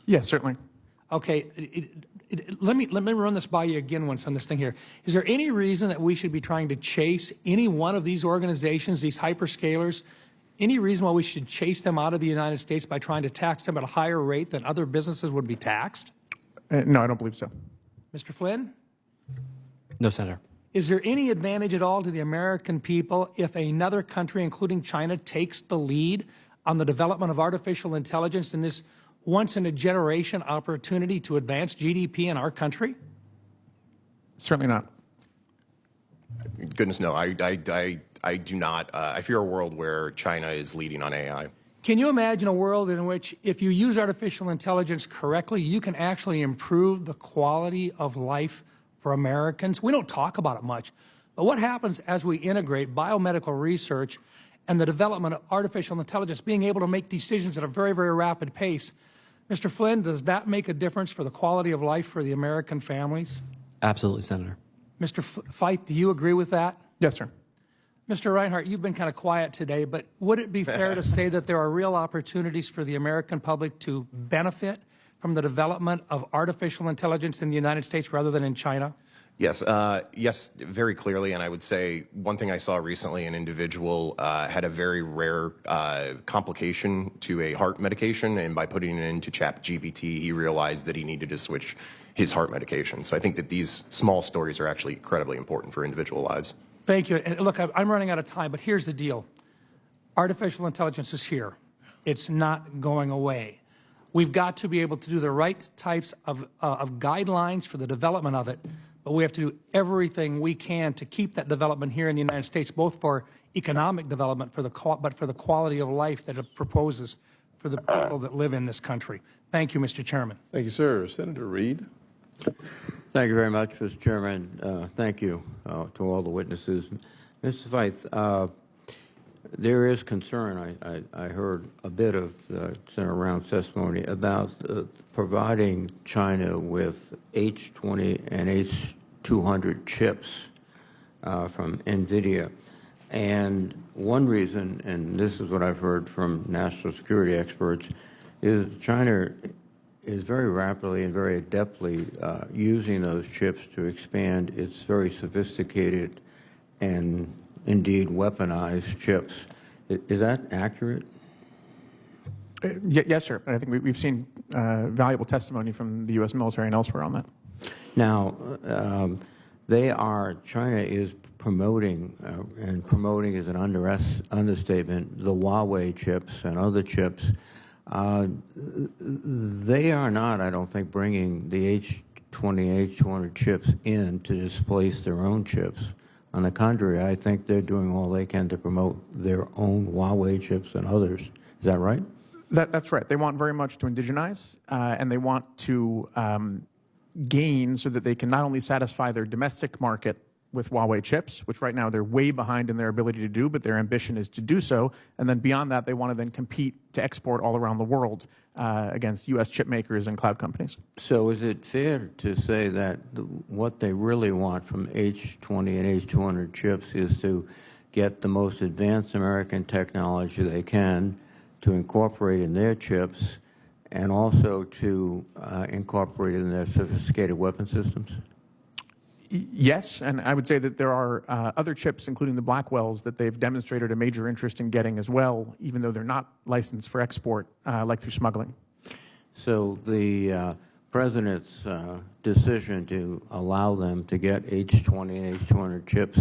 Yes, certainly. Okay, let me run this by you again once on this thing here. Is there any reason that we should be trying to chase any one of these organizations, these hyperscalers, any reason why we should chase them out of the United States by trying to tax them at a higher rate than other businesses would be taxed? No, I don't believe so. Mr. Flynn? No, Senator. Is there any advantage at all to the American people if another country, including China, takes the lead on the development of artificial intelligence in this once-in-a-generation opportunity to advance GDP in our country? Certainly not. Goodness, no, I do not. I fear a world where China is leading on AI. Can you imagine a world in which, if you use artificial intelligence correctly, you can actually improve the quality of life for Americans? We don't talk about it much, but what happens as we integrate biomedical research and the development of artificial intelligence, being able to make decisions at a very, very rapid pace? Mr. Flynn, does that make a difference for the quality of life for the American families? Absolutely, Senator. Mr. Feit, do you agree with that? Yes, sir. Mr. Reinhardt, you've been kind of quiet today, but would it be fair to say that there are real opportunities for the American public to benefit from the development of artificial intelligence in the United States rather than in China? Yes, yes, very clearly. And I would say one thing I saw recently, an individual had a very rare complication to a heart medication, and by putting it into ChatGPT, he realized that he needed to switch his heart medication. So I think that these small stories are actually incredibly important for individual lives. Thank you. And look, I'm running out of time, but here's the deal. Artificial intelligence is here. It's not going away. We've got to be able to do the right types of guidelines for the development of it, but we have to do everything we can to keep that development here in the United States, both for economic development, but for the quality of life that it proposes for the people that live in this country. Thank you, Mr. Chairman. Thank you, sir. Senator Reid. Thank you very much, Mr. Chairman. Thank you to all the witnesses. Mr. Feith, there is concern. I heard a bit of Senator Round's testimony about providing China with H20 and H200 chips from Nvidia. And one reason, and this is what I've heard from national security experts, is China is very rapidly and very adeptly using those chips to expand its very sophisticated and indeed weaponized chips. Is that accurate? Yes, sir. I think we've seen valuable testimony from the U.S. military and elsewhere on that. Now, China is promoting, and promoting is an understatement, the Huawei chips and other chips. They are not, I don't think, bringing the H20, H200 chips in to displace their own chips. On the contrary, I think they're doing all they can to promote their own Huawei chips and others. Is that right? That's right. They want very much to indigenize, and they want to gain so that they can not only satisfy their domestic market with Huawei chips, which right now they're way behind in their ability to do, but their ambition is to do so. And then beyond that, they want to then compete to export all around the world against U.S. chip makers and cloud companies. So is it fair to say that what they really want from H20 and H200 chips is to get the most advanced American technology they can to incorporate in their chips and also to incorporate in their sophisticated weapon systems? Yes, and I would say that there are other chips, including the Blackwells, that they've demonstrated a major interest in getting as well, even though they're not licensed for export, like through smuggling. So the President's decision to allow them to get H20 and H200 chips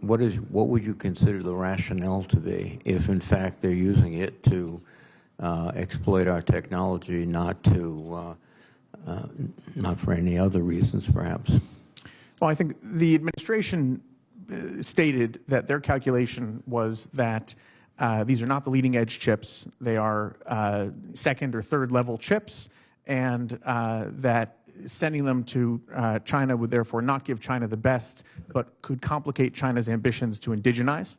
what would you consider the rationale to be if, in fact, they're using it to exploit our technology, not for any other reasons, perhaps? Well, I think the administration stated that their calculation was that these are not the leading edge chips. They are second or third level chips, and that sending them to China would therefore not give China the best, but could complicate China's ambitions to indigenize.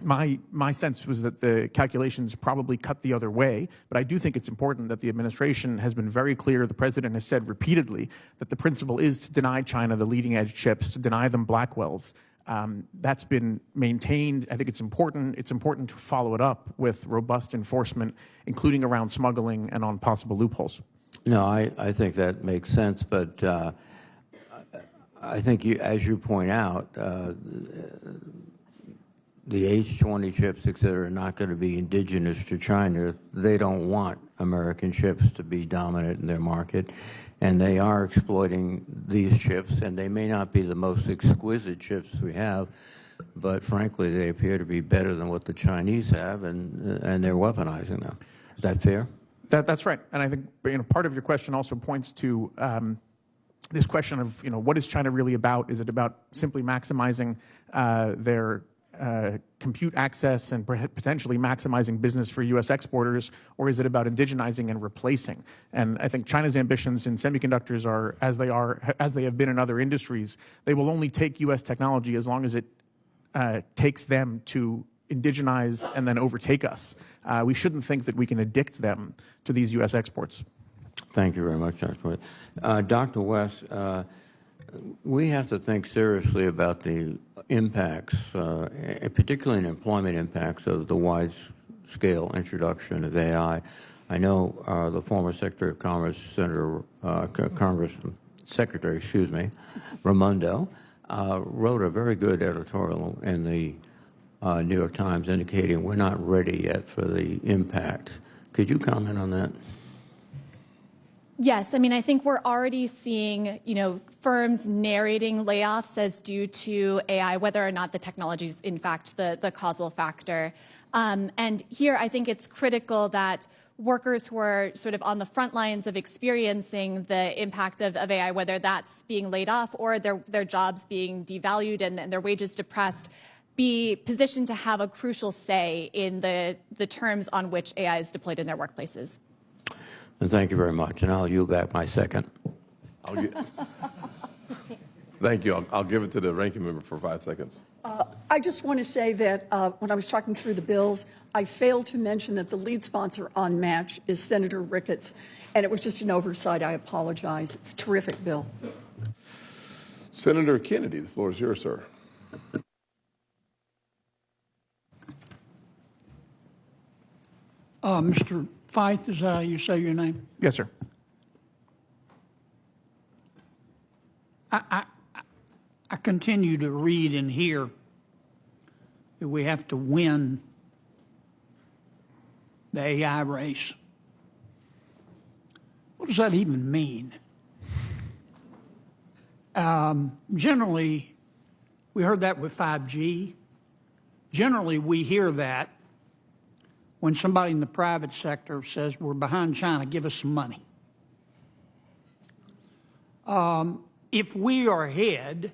My sense was that the calculations probably cut the other way, but I do think it's important that the administration has been very clear. The president has said repeatedly that the principle is to deny China the leading edge chips, to deny them Blackwells. That's been maintained. I think it's important. It's important to follow it up with robust enforcement, including around smuggling and on possible loopholes. No, I think that makes sense, but I think, as you point out, the H-20 chips, et cetera, are not going to be indigenous to China. They don't want American chips to be dominant in their market, and they are exploiting these chips, and they may not be the most exquisite chips we have, but frankly, they appear to be better than what the Chinese have, and they're weaponizing them. Is that fair? That's right. And I think part of your question also points to this question of what is China really about? Is it about simply maximizing their compute access and potentially maximizing business for U.S. exporters, or is it about indigenizing and replacing? And I think China's ambitions in semiconductors are as they have been in other industries. They will only take U.S. technology as long as it takes them to indigenize and then overtake us. We shouldn't think that we can addict them to these U.S. exports. Thank you very much, Dr. White. Dr. West, we have to think seriously about the impacts, particularly in employment impacts of the wide-scale introduction of AI. I know the former Secretary of Commerce, Secretary, Raimondo, wrote a very good editorial in the New York Times indicating we're not ready yet for the impact. Could you comment on that? Yes, I mean, I think we're already seeing, firms narrating layoffs as due to AI, whether or not the technology is in fact the causal factor. And here, I think it's critical that workers who are sort of on the front lines of experiencing the impact of AI, whether that's being laid off or their jobs being devalued and their wages depressed, be positioned to have a crucial say in the terms on which AI is deployed in their workplaces. And thank you very much. And I'll yield back my second. Thank you. I'll give it to the ranking member for 5 seconds. I just want to say that when I was talking through the bills, I failed to mention that the lead sponsor on Match is Senator Ricketts, and it was just an oversight. I apologize. It's a terrific bill. Senator Kennedy, the floor is yours, sir. Mr. Feith, is that how you say your name? Yes, sir. I continue to read and hear that we have to win the AI race. What does that even mean? Generally, we heard that with 5G. Generally, we hear that when somebody in the private sector says, we're behind China, give us some money. If we are ahead,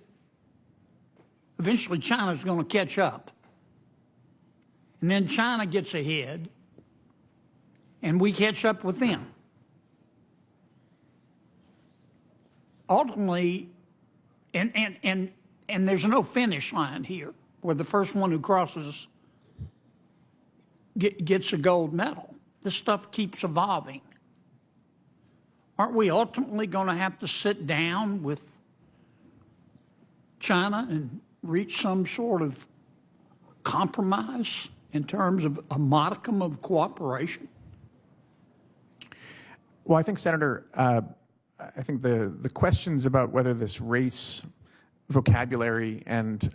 eventually China's going to catch up. And then China gets ahead, and we catch up with them. Ultimately, and there's no finish line here, where the first one who crosses gets a gold medal. This stuff keeps evolving. Aren't we ultimately going to have to sit down with China and reach some sort of compromise in terms of a modicum of cooperation? Well, I think, Senator, I think the questions about whether this race vocabulary and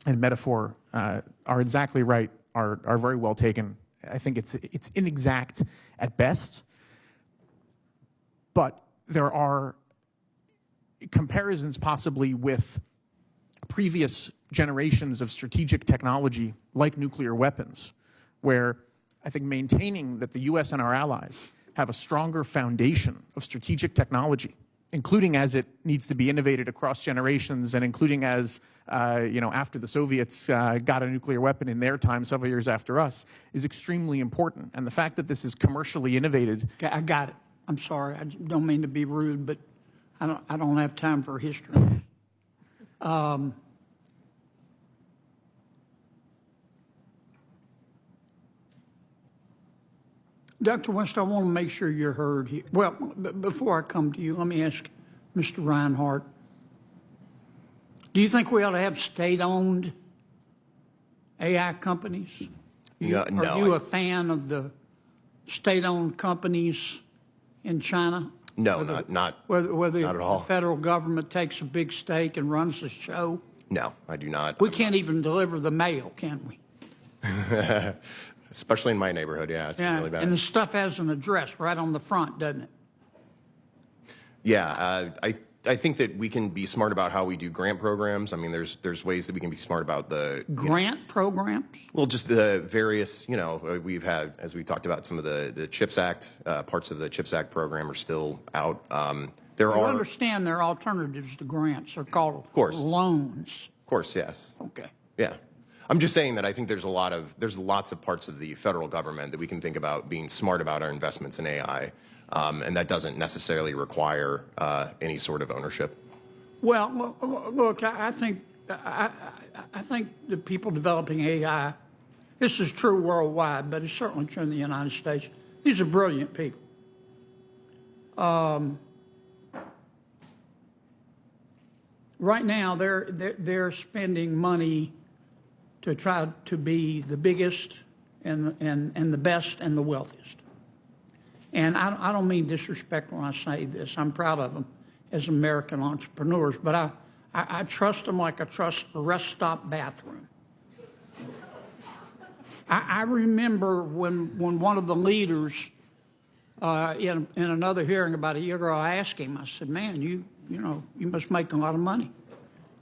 metaphor are exactly right are very well taken. I think it's inexact at best, but there are comparisons possibly with previous generations of strategic technology like nuclear weapons, where I think maintaining that the U.S. and our allies have a stronger foundation of strategic technology, including as it needs to be innovated across generations, and including as, after the Soviets got a nuclear weapon in their time, several years after us, is extremely important. And the fact that this is commercially innovated. Okay, I got it. I'm sorry, I don't mean to be rude, but I don't have time for history. Dr. West, I want to make sure you're heard here. Well, before I come to you, let me ask Mr. Reinhardt. Do you think we ought to have state-owned AI companies? No, Are you a fan of the state-owned companies in China? No, not at all. The federal government takes a big stake and runs the show? No, I do not. We can't even deliver the mail, can we? Especially in my neighborhood, yeah, it's really bad. And the stuff has an address right on the front, doesn't it? Yeah, I think that we can be smart about how we do grant programs. I mean, there's ways that we can be smart about the grant programs. Well, just the various, we've had, as we talked about, some of the CHIPS Act parts of the CHIPS Act program are still out. You understand there are alternatives to grants. They're called loans. Of course, yes. Okay. Yeah. I'm just saying that I think there's lots of parts of the federal government that we can think about being smart about our investments in AI, and that doesn't necessarily require any sort of ownership. Well, look, I think the people developing AI, this is true worldwide, but it's certainly true in the United States. These are brilliant people. Right now, they're spending money to try to be the biggest and the best and the wealthiest. And I don't mean disrespect when I say this. I'm proud of them as American entrepreneurs, but I trust them like I trust a rest stop bathroom. I remember when one of the leaders in another hearing about a year ago, I asked him, I said, man, you must make a lot of money.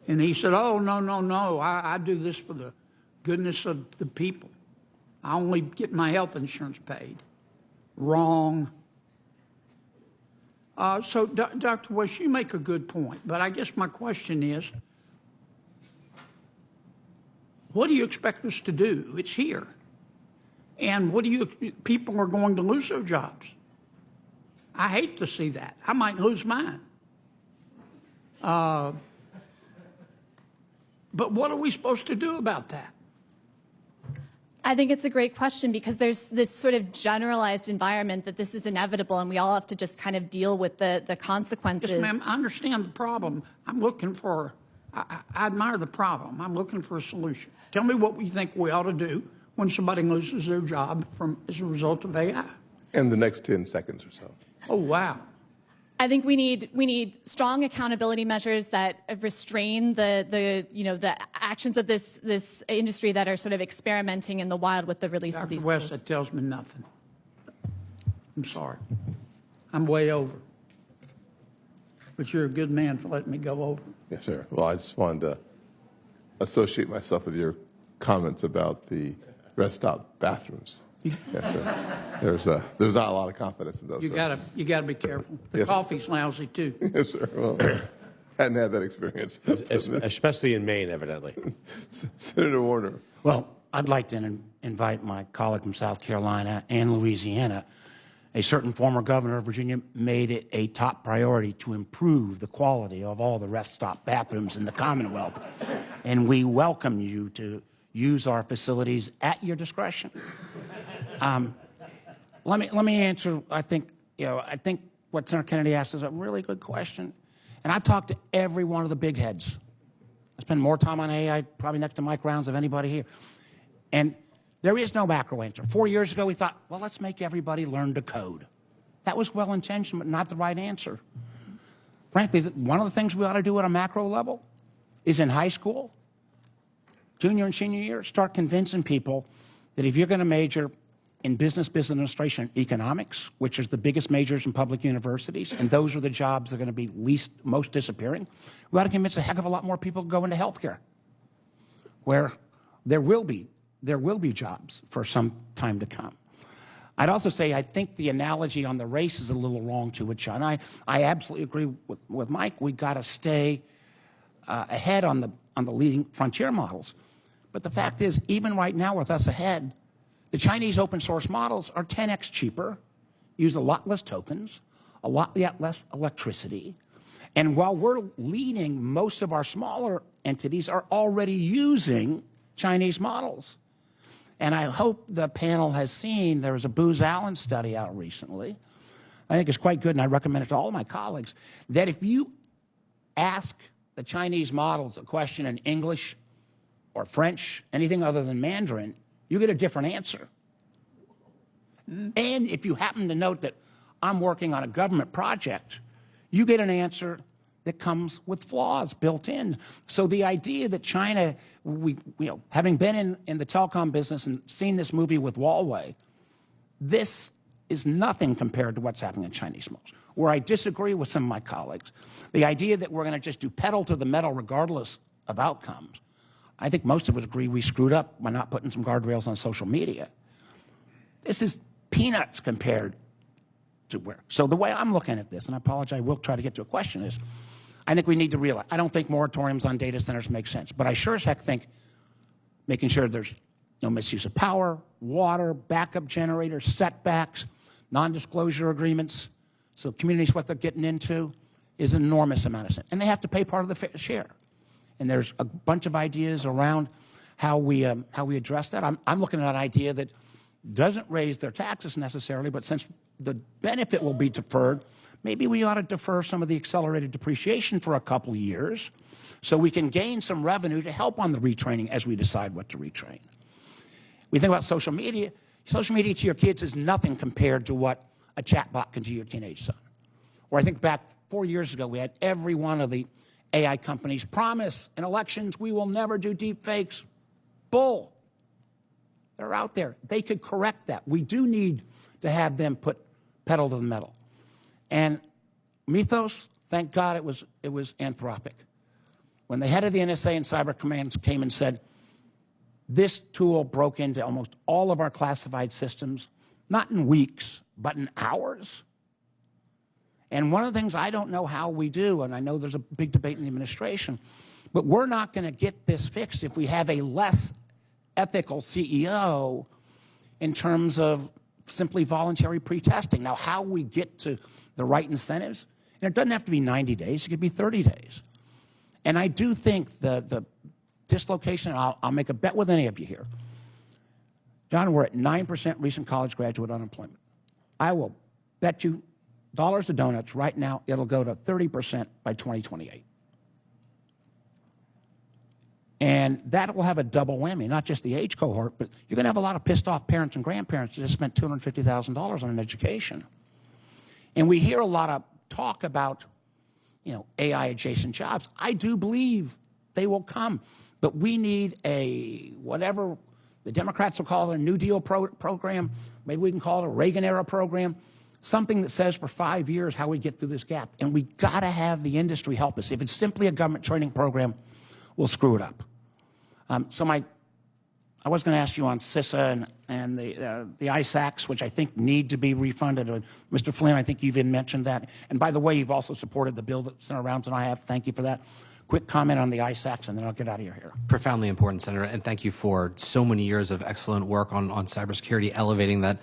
And he said, oh, no, I do this for the goodness of the people. I only get my health insurance paid. Wrong. So, Dr. West, you make a good point, but I guess my question is, what do you expect us to do? It's here. And people are going to lose their jobs. I hate to see that. I might lose mine. But what are we supposed to do about that? I think it's a great question because there's this sort of generalized environment that this is inevitable and we all have to just kind of deal with the consequences. Yes, ma'am, I understand the problem. I admire the problem. I'm looking for a solution. Tell me what you think we ought to do when somebody loses their job as a result of AI. In the next 10 seconds or so. Oh, wow. I think we need strong accountability measures that restrain the actions of this industry that are sort of experimenting in the wild with the release of these Dr. West, tools. that tells me nothing. I'm sorry. I'm way over. But you're a good man for letting me go over. Yes, sir. Well, I just wanted to associate myself with your comments about the rest stop bathrooms. Yes, sir. There's not a lot of confidence in those. You gotta be careful. The coffee's lousy too. Yes, sir. Well, hadn't had that experience. Especially in Maine, evidently. Senator Warner. Well, I'd like to invite my colleague from South Carolina and Louisiana. A certain former governor of Virginia made it a top priority to improve the quality of all the rest stop bathrooms in the Commonwealth. And we welcome you to use our facilities at your discretion. Let me answer. I think what Senator Kennedy asked is a really good question, and I've talked to every one of the big heads. I spend more time on AI probably next to Mike Rounds of anybody here, and there is no macro answer. 4 years ago, we thought, well, let's make everybody learn to code. That was well-intentioned, but not the right answer. Frankly, one of the things we ought to do at a macro level is in high school, junior and senior year, start convincing people that if you're going to major in business administration, and economics, which is the biggest majors in public universities, and those are the jobs that are going to be most disappearing, we ought to convince a heck of a lot more people to go into healthcare, where there will be jobs for some time to come. I'd also say I think the analogy on the race is a little wrong too with China. I absolutely agree with Mike. We've got to stay ahead on the leading frontier models. But the fact is, even right now with us ahead, the Chinese open source models are 10x cheaper, use a lot less tokens, a lot less electricity. And while we're leading, most of our smaller entities are already using Chinese models. And I hope the panel has seen, there was a Booz Allen study out recently. I think it's quite good, and I recommend it to all my colleagues, that if you ask the Chinese models a question in English or French, anything other than Mandarin, you get a different answer. And if you happen to note that I'm working on a government project, you get an answer that comes with flaws built in. So the idea that China, having been in the telecom business and seen this movie with Huawei, this is nothing compared to what's happening in Chinese models. Where I disagree with some of my colleagues, the idea that we're going to just do pedal to the metal regardless of outcomes, I think most of us agree we screwed up by not putting some guardrails on social media. This is peanuts compared to where. So the way I'm looking at this, and I apologize, I will try to get to a question, is I think we need to realize, I don't think moratoriums on data centers make sense, but I sure as heck think making sure there's no misuse of power, water, backup generators, setbacks, non-disclosure agreements, so communities what they're getting into is an enormous amount of sense. And they have to pay part of the share. And there's a bunch of ideas around how we address that. I'm looking at an idea that doesn't raise their taxes necessarily, but since the benefit will be deferred, maybe we ought to defer some of the accelerated depreciation for a couple of years so we can gain some revenue to help on the retraining as we decide what to retrain. We think about social media. Social media to your kids is nothing compared to what a chatbot can do to your teenage son. Or I think back 4 years ago, we had every one of the AI companies promise in elections, we will never do deep fakes. Bull. They're out there. They could correct that. We do need to have them put pedal to the metal. And Mythos, thank God it was Anthropic. When the head of the NSA and Cyber Command came and said, this tool broke into almost all of our classified systems, not in weeks, but in hours. And one of the things I don't know how we do, and I know there's a big debate in the administration, but we're not going to get this fixed if we have a less ethical CEO in terms of simply voluntary pre-testing. Now, how we get to the right incentives, and it doesn't have to be 90 days, it could be 30 days. And I do think the dislocation, I'll make a bet with any of you here. John, we're at 9% recent college graduate unemployment. I will bet you dollars to donuts right now it'll go to 30% by 2028. And that will have a double whammy, not just the age cohort, but you're going to have a lot of pissed off parents and grandparents that just spent $250,000 on an education. And we hear a lot of talk about, AI adjacent jobs. I do believe they will come, but we need a, whatever the Democrats will call it, a New Deal program. Maybe we can call it a Reagan-era program. Something that says for 5 years how we get through this gap. And we got to have the industry help us. If it's simply a government training program, we'll screw it up. I was going to ask you on CISA and the ISACs, which I think need to be refunded. Mr. Flynn, I think you've even mentioned that. And by the way, you've also supported the bill that Senator Rounds and I have. Thank you for that. Quick comment on the ISACs, and then I'll get out of your hair. Profoundly important, Senator, and thank you for so many years of excellent work on cybersecurity, elevating that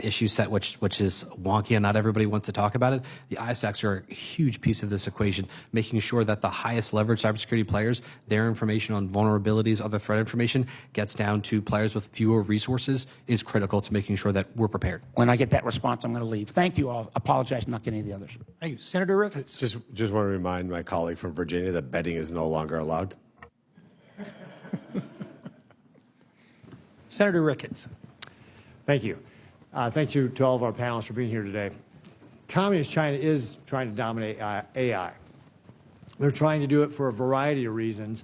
issue set, which is wonky and not everybody wants to talk about it. The ISACs are a huge piece of this equation, making sure that the highest leverage cybersecurity players, their information on vulnerabilities, other threat information, gets down to players with fewer resources is critical to making sure that we're prepared. When I get that response, I'm going to leave. Thank you all. Apologize for not getting the others. Thank you. Senator Ricketts. Just want to remind my colleague from Virginia that betting is no longer allowed. Senator Ricketts. Thank you. Thank you to all of our panelists for being here today. Communist China is trying to dominate AI. They're trying to do it for a variety of reasons,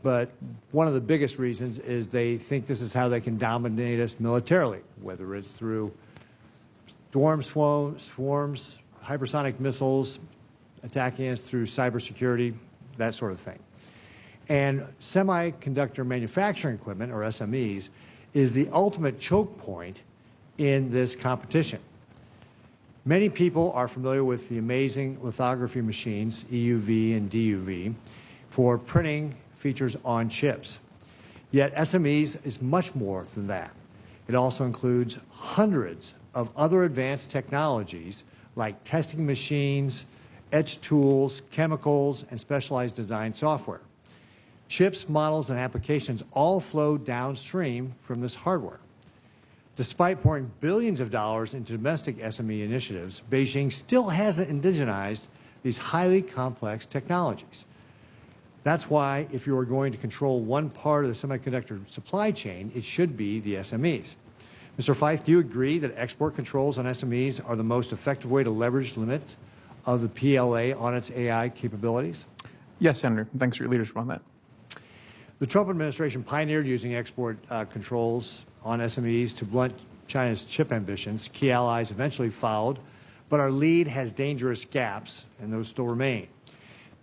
but one of the biggest reasons is they think this is how they can dominate us militarily, whether it's through swarms, hypersonic missiles, attacking us through cybersecurity, that sort of thing. And semiconductor manufacturing equipment, or SMEs, is the ultimate choke point in this competition. Many people are familiar with the amazing lithography machines, EUV and DUV, for printing features on chips. Yet SMEs is much more than that. It also includes hundreds of other advanced technologies like testing machines, etch tools, chemicals, and specialized design software. Chips, models, and applications all flow downstream from this hardware. Despite pouring billions of dollars into domestic SME initiatives, Beijing still hasn't indigenized these highly complex technologies. That's why if you are going to control one part of the semiconductor supply chain, it should be the SMEs. Mr. Feith, do you agree that export controls on SMEs are the most effective way to leverage limits of the PLA on its AI capabilities? Yes, Senator. Thanks for your leadership on that. The Trump administration pioneered using export controls on SMEs to blunt China's chip ambitions. Key allies eventually followed, but our lead has dangerous gaps, and those still remain.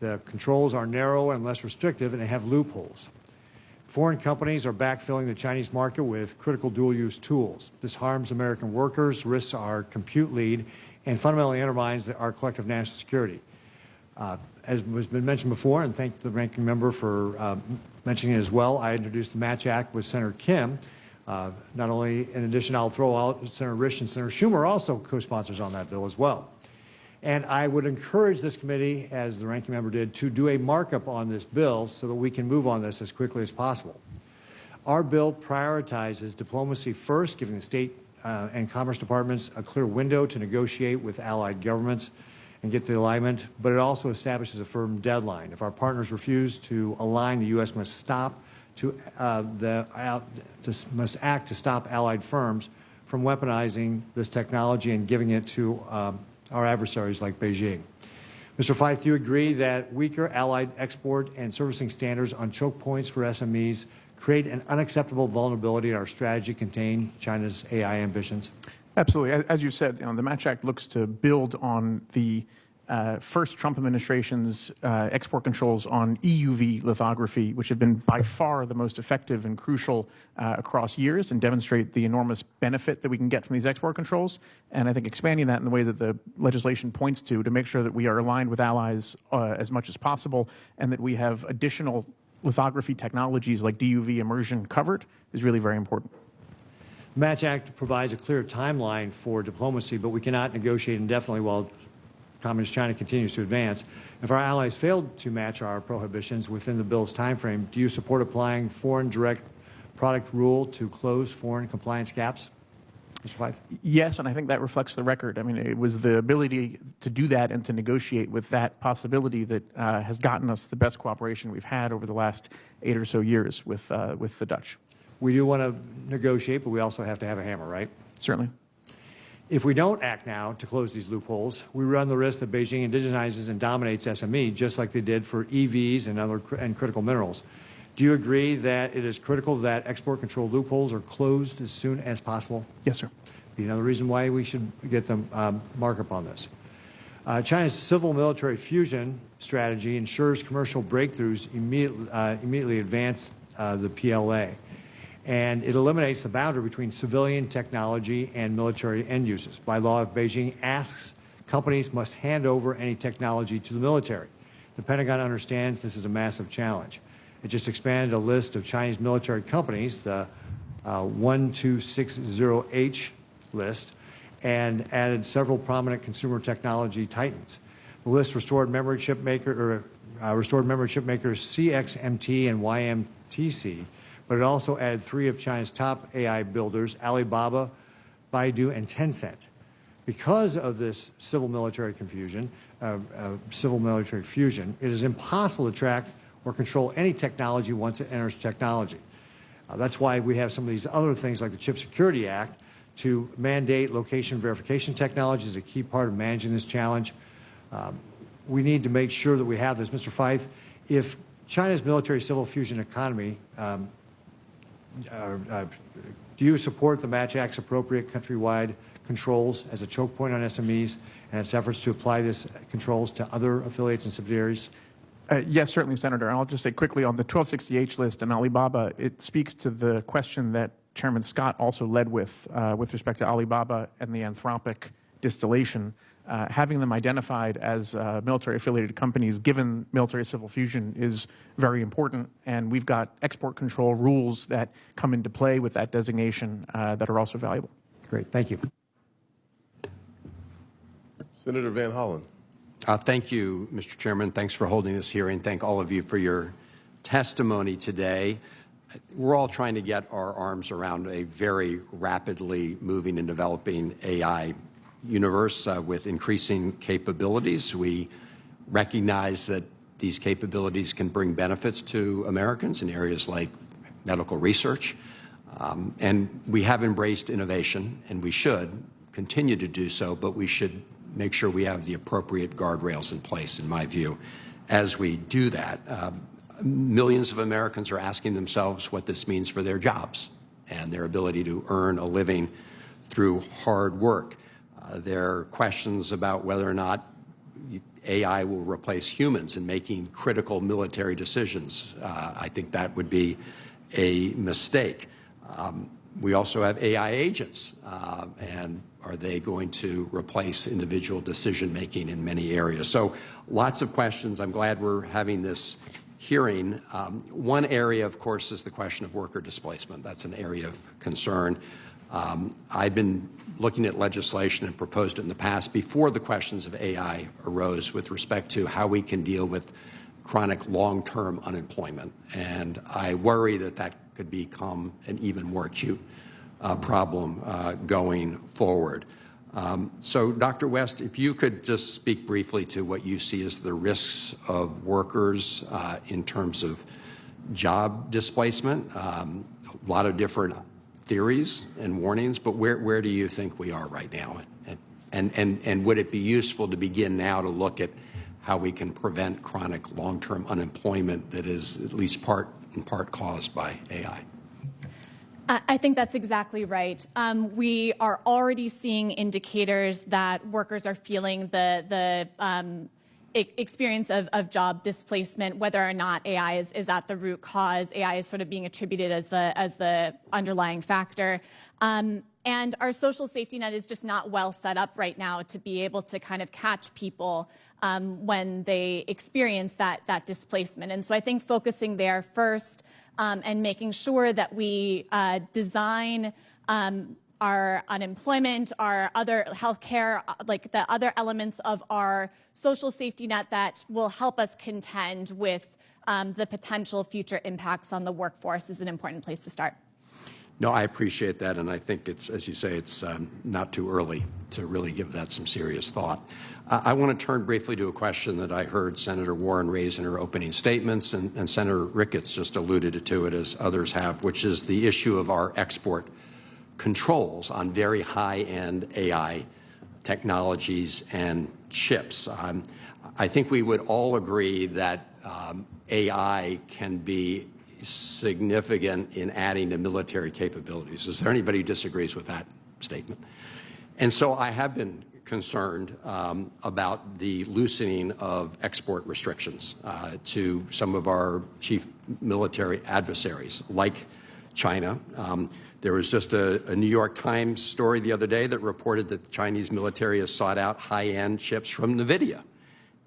The controls are narrower and less restrictive, and they have loopholes. Foreign companies are backfilling the Chinese market with critical dual-use tools. This harms American workers, risks our compute lead, and fundamentally undermines our collective national security. As has been mentioned before, and thank the ranking member for mentioning it as well, I introduced the Match Act with Senator Kim. Not only, in addition, I'll throw out Senator Risch and Senator Schumer also co-sponsors on that bill as well. And I would encourage this committee, as the ranking member did, to do a markup on this bill so that we can move on this as quickly as possible. Our bill prioritizes diplomacy first, giving the State and Commerce Departments a clear window to negotiate with allied governments and get the alignment, but it also establishes a firm deadline. If our partners refuse to align, the U.S. must must act to stop allied firms from weaponizing this technology and giving it to our adversaries like Beijing. Mr. Feith, do you agree that weaker allied export and servicing standards on choke points for SMEs create an unacceptable vulnerability in our strategy contain China's AI ambitions? Absolutely. As you said, the Match Act looks to build on the first Trump administration's export controls on EUV lithography, which have been by far the most effective and crucial across years, and demonstrate the enormous benefit that we can get from these export controls. And I think expanding that in the way that the legislation points to make sure that we are aligned with allies as much as possible, and that we have additional lithography technologies like DUV immersion covered is really very important. The Match Act provides a clear timeline for diplomacy, but we cannot negotiate indefinitely while Communist China continues to advance. If our allies fail to match our prohibitions within the bill's timeframe, do you support applying foreign direct product rule to close foreign compliance gaps? Mr. Feith? Yes, and I think that reflects the record. I mean, it was the ability to do that and to negotiate with that possibility that has gotten us the best cooperation we've had over the last 8 or so years with the Dutch. We do want to negotiate, but we also have to have a hammer, right? Certainly. If we don't act now to close these loopholes, we run the risk that Beijing indigenizes and dominates SME, just like they did for EVs and critical minerals. Do you agree that it is critical that export control loopholes are closed as soon as possible? Yes, sir. Be another reason why we should get the markup on this. China's civil-military fusion strategy ensures commercial breakthroughs immediately advance the PLA. And it eliminates the boundary between civilian technology and military end uses. By law, if Beijing asks, companies must hand over any technology to the military. The Pentagon understands this is a massive challenge. It just expanded a list of Chinese military companies, the 1260H list, and added several prominent consumer technology titans. The list restored memory chip makers CXMT and YMTC, but it also added 3 of China's top AI builders, Alibaba, Baidu, and Tencent. Because of this civil-military fusion, it is impossible to track or control any technology once it enters technology. That's why we have some of these other things like the Chip Security Act to mandate location verification technology is a key part of managing this challenge. We need to make sure that we have this. Mr. Feith, if China's military-civil fusion economy do you support the Match Act's appropriate countrywide controls as a choke point on SMEs and its efforts to apply these controls to other affiliates and subsidiaries? Yes, certainly, Senator. And I'll just say quickly on the 1260H list and Alibaba, it speaks to the question that Chairman Scott also led with respect to Alibaba and the Anthropic distillation. Having them identified as military-affiliated companies, given military-civil fusion, is very important. And we've got export control rules that come into play with that designation that are also valuable. Great. Thank you. Senator Van Hollen. Thank you, Mr. Chairman. Thanks for holding this hearing. Thank all of you for your testimony today. We're all trying to get our arms around a very rapidly moving and developing AI universe with increasing capabilities. We recognize that these capabilities can bring benefits to Americans in areas like medical research. And we have embraced innovation, and we should continue to do so, but we should make sure we have the appropriate guardrails in place, in my view, as we do that. Millions of Americans are asking themselves what this means for their jobs and their ability to earn a living through hard work. There are questions about whether or not AI will replace humans in making critical military decisions. I think that would be a mistake. We also have AI agents, and are they going to replace individual decision-making in many areas? So lots of questions. I'm glad we're having this hearing. One area, of course, is the question of worker displacement. That's an area of concern. I've been looking at legislation and proposed it in the past before the questions of AI arose with respect to how we can deal with chronic long-term unemployment. And I worry that that could become an even more acute problem going forward. So, Dr. West, if you could just speak briefly to what you see as the risks of workers in terms of job displacement. A lot of different theories and warnings, but where do you think we are right now? And would it be useful to begin now to look at how we can prevent chronic long-term unemployment that is at least in part caused by AI? I think that's exactly right. We are already seeing indicators that workers are feeling the experience of job displacement, whether or not AI is at the root cause. AI is sort of being attributed as the underlying factor. And our social safety net is just not well set up right now to be able to kind of catch people when they experience that displacement. And so I think focusing there first and making sure that we design our unemployment, our other healthcare, like the other elements of our social safety net that will help us contend with the potential future impacts on the workforce is an important place to start. No, I appreciate that, and I think it's, as you say, it's not too early to really give that some serious thought. I want to turn briefly to a question that I heard Senator Warren raise in her opening statements, and Senator Ricketts just alluded to it as others have, which is the issue of our export controls on very high-end AI technologies and chips. I think we would all agree that AI can be significant in adding to military capabilities. Is there anybody who disagrees with that statement? And so I have been concerned about the loosening of export restrictions to some of our chief military adversaries, like China. There was just a New York Times story the other day that reported that the Chinese military has sought out high-end chips from Nvidia.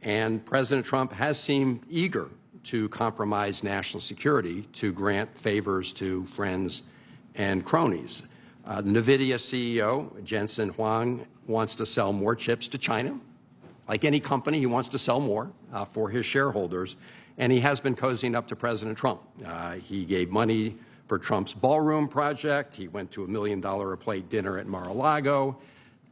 And President Trump has seemed eager to compromise national security to grant favors to friends and cronies. Nvidia CEO Jensen Huang wants to sell more chips to China. Like any company, he wants to sell more for his shareholders, and he has been cozying up to President Trump. He gave money for Trump's ballroom project. He went to $1 million a plate dinner at Mar-a-Lago,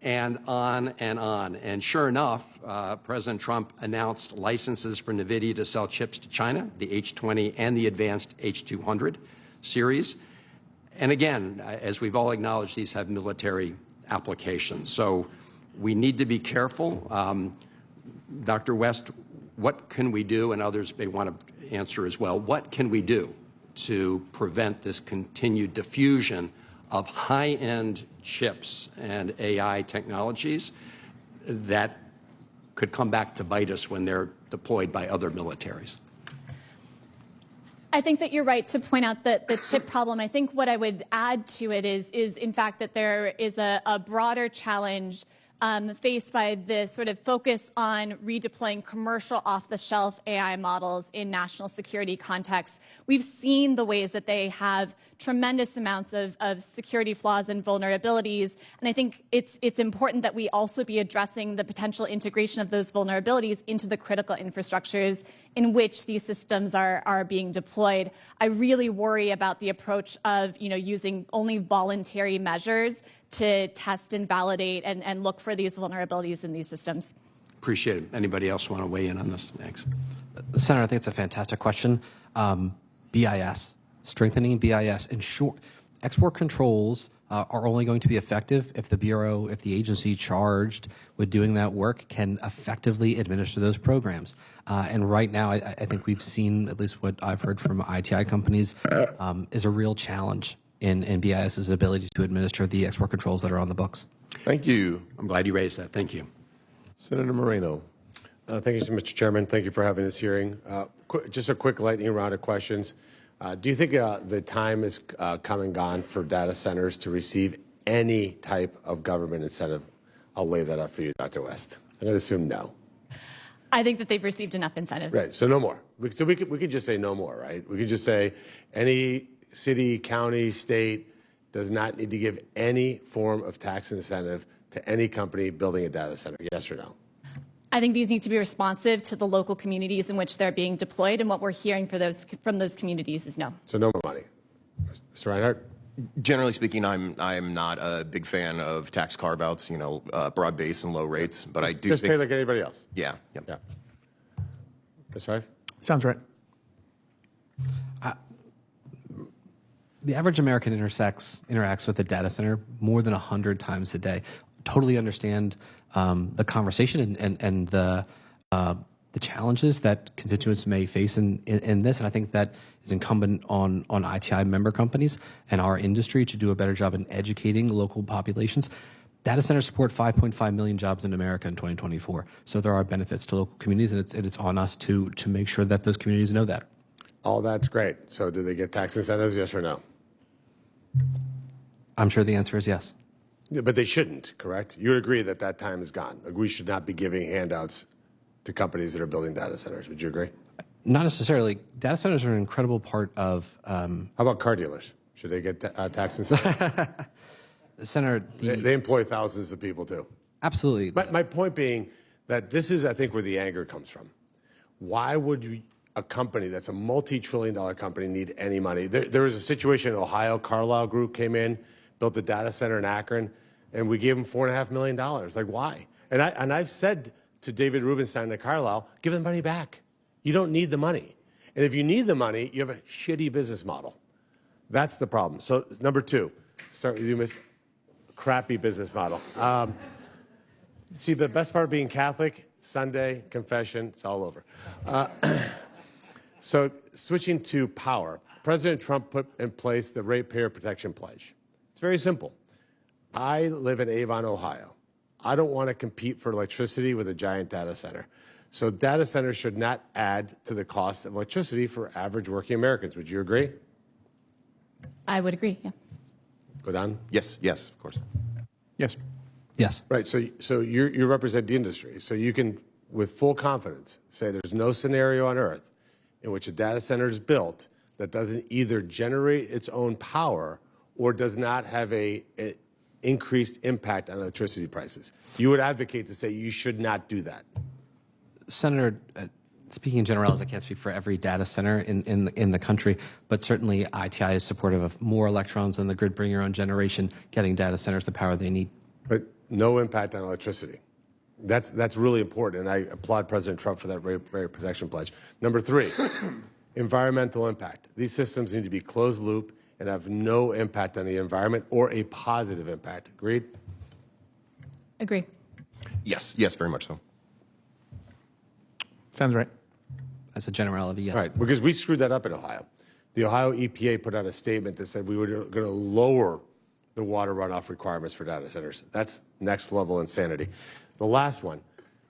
and on and on. And sure enough, President Trump announced licenses for Nvidia to sell chips to China, the H20 and the advanced H200 series. And again, as we've all acknowledged, these have military applications. So we need to be careful. Dr. West, what can we do, and others may want to answer as well, what can we do to prevent this continued diffusion of high-end chips and AI technologies that could come back to bite us when they're deployed by other militaries? I think that you're right to point out the chip problem. I think what I would add to it is in fact that there is a broader challenge faced by the sort of focus on redeploying commercial off-the-shelf AI models in national security contexts. We've seen the ways that they have tremendous amounts of security flaws and vulnerabilities, and I think it's important that we also be addressing the potential integration of those vulnerabilities into the critical infrastructures in which these systems are being deployed. I really worry about the approach of using only voluntary measures to test and validate and look for these vulnerabilities in these systems. Appreciate it. Anybody else want to weigh in on this? Thanks. Senator, I think it's a fantastic question. BIS, strengthening BIS. Export controls are only going to be effective if the Bureau, if the agency charged with doing that work can effectively administer those programs. And right now, I think we've seen, at least what I've heard from ITI companies, is a real challenge in BIS's ability to administer the export controls that are on the books. Thank you. I'm glad you raised that. Thank you. Senator Moreno. Thank you, Mr. Chairman. Thank you for having this hearing. Just a quick lightning round of questions. Do you think the time is come and gone for data centers to receive any type of government incentive? I'll lay that up for you, Dr. West. I'm going to assume no. I think that they've received enough incentive. Right, so no more. So we could just say no more, right? We could just say any city, county, state does not need to give any form of tax incentive to any company building a data center, yes or no? I think these need to be responsive to the local communities in which they're being deployed, and what we're hearing from those communities is no. So no more money. Mr. Reinhardt? Generally speaking, I'm not a big fan of tax carve-outs, broad base and low rates, but I do just think, pay like anybody else. Yeah. Yep. Yeah. Ms. Fife? Sounds right. The average American interacts with a data center more than 100 times a day. Totally understand the conversation and the challenges that constituents may face in this, and I think that is incumbent on ITI member companies and our industry to do a better job in educating local populations. Data centers support 5.5 million jobs in America in 2024, so there are benefits to local communities, and it's on us to make sure that those communities know that. All that's great. So do they get tax incentives, yes or no? I'm sure the answer is yes. But they shouldn't, correct? You would agree that that time is gone. We should not be giving handouts to companies that are building data centers. Would you agree? Not necessarily. Data centers are an incredible part of... How about car dealers? Should they get tax incentives? Senator... They employ thousands of people, too. Absolutely. But my point being that this is, I think, where the anger comes from. Why would a company that's a multi-trillion-dollar company need any money? There was a situation in Ohio. Carlyle Group came in, built a data center in Akron, and we gave them $4.5 million. Like, why? And I've said to David Rubenstein and Carlyle, give the money back. You don't need the money. And if you need the money, you have a shitty business model. That's the problem. So number two, start with you, Miss. Crappy business model. See, the best part of being Catholic, Sunday, confession, it's all over. So switching to power, President Trump put in place the Ratepayer Protection Pledge. It's very simple. I live in Avon, Ohio. I don't want to compete for electricity with a giant data center. So data centers should not add to the cost of electricity for average working Americans. Would you agree? I would agree, yeah. Go down. Yes, of course. Yes. Yes. Right. So you represent the industry. So you can, with full confidence, say there's no scenario on Earth in which a data center is built that doesn't either generate its own power or does not have a increased impact on electricity prices. You would advocate to say you should not do that. Senator, speaking in generalities, I can't speak for every data center in the country, but certainly ITI is supportive of more electrons on the grid, bring your own generation, getting data centers the power they need. But no impact on electricity. That's really important, and I applaud President Trump for that Ratepayer Protection Pledge. Number three, environmental impact. These systems need to be closed loop and have no impact on the environment or a positive impact. Agreed? Agree. Yes, very much so. Sounds right. As a generality, yes. Right, because we screwed that up in Ohio. The Ohio EPA put out a statement that said we were going to lower the water runoff requirements for data centers. That's next level insanity. The last one,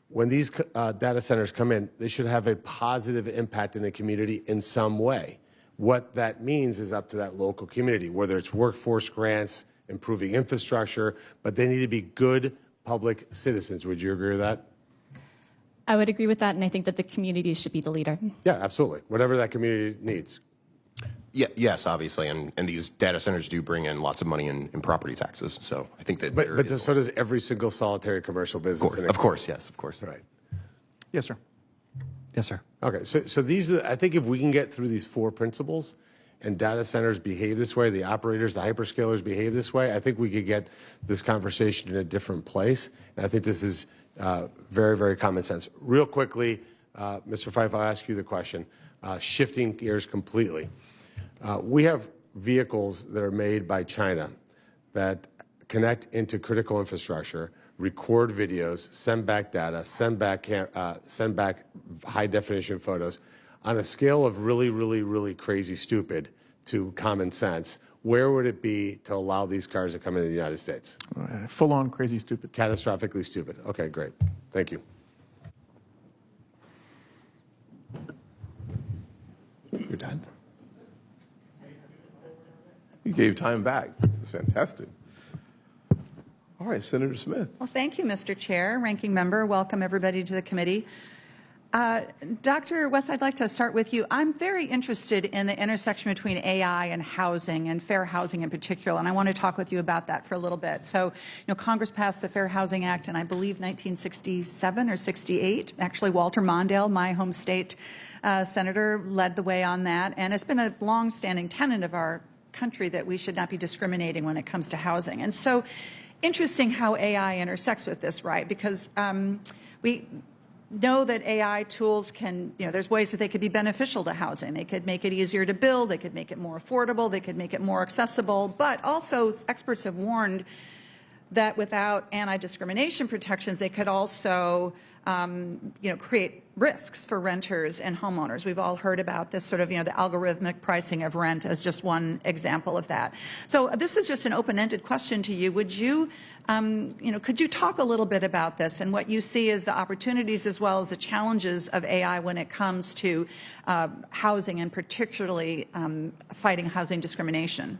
when these data centers come in, they should have a positive impact in the community in some way. What that means is up to that local community, whether it's workforce grants, improving infrastructure, but they need to be good public citizens. Would you agree with that? I would agree with that, and I think that the community should be the leader. Yeah, absolutely. Whatever that community needs. Yeah, yes, obviously, and these data centers do bring in lots of money in property taxes. So I think that. But so does every single solitary commercial business. Of course, yes, of course. Right. Yes, sir. Yes, sir. Okay, so these are, I think if we can get through these 4 principles and data centers behave this way, the operators, the hyperscalers behave this way, I think we could get this conversation in a different place. And I think this is very, very common sense. Real quickly, Mr. Fife, I'll ask you the question, shifting gears completely. We have vehicles that are made by China that connect into critical infrastructure, record videos, send back data, send back high-definition photos on a scale of really, really, really crazy stupid to common sense. Where would it be to allow these cars to come into the United States? Full-on crazy stupid. Catastrophically stupid. Okay, great. Thank you. You're done? You gave time back. This is fantastic. All right, Senator Smith. Well, thank you, Mr. Chair, Ranking Member. Welcome, everybody, to the committee. Dr. West, I'd like to start with you. I'm very interested in the intersection between AI and housing, and fair housing in particular, and I want to talk with you about that for a little bit. So, Congress passed the Fair Housing Act in, I believe, 1967 or 68. Actually, Walter Mondale, my home state senator, led the way on that, and it's been a long-standing tenet of our country that we should not be discriminating when it comes to housing. And so, interesting how AI intersects with this, right? Because we know that AI tools can, there's ways that they could be beneficial to housing. They could make it easier to build, they could make it more affordable, they could make it more accessible, but also experts have warned that without anti-discrimination protections, they could also create risks for renters and homeowners. We've all heard about this sort of, the algorithmic pricing of rent as just one example of that. So this is just an open-ended question to you. Would you, could you talk a little bit about this and what you see as the opportunities as well as the challenges of AI when it comes to housing and particularly fighting housing discrimination?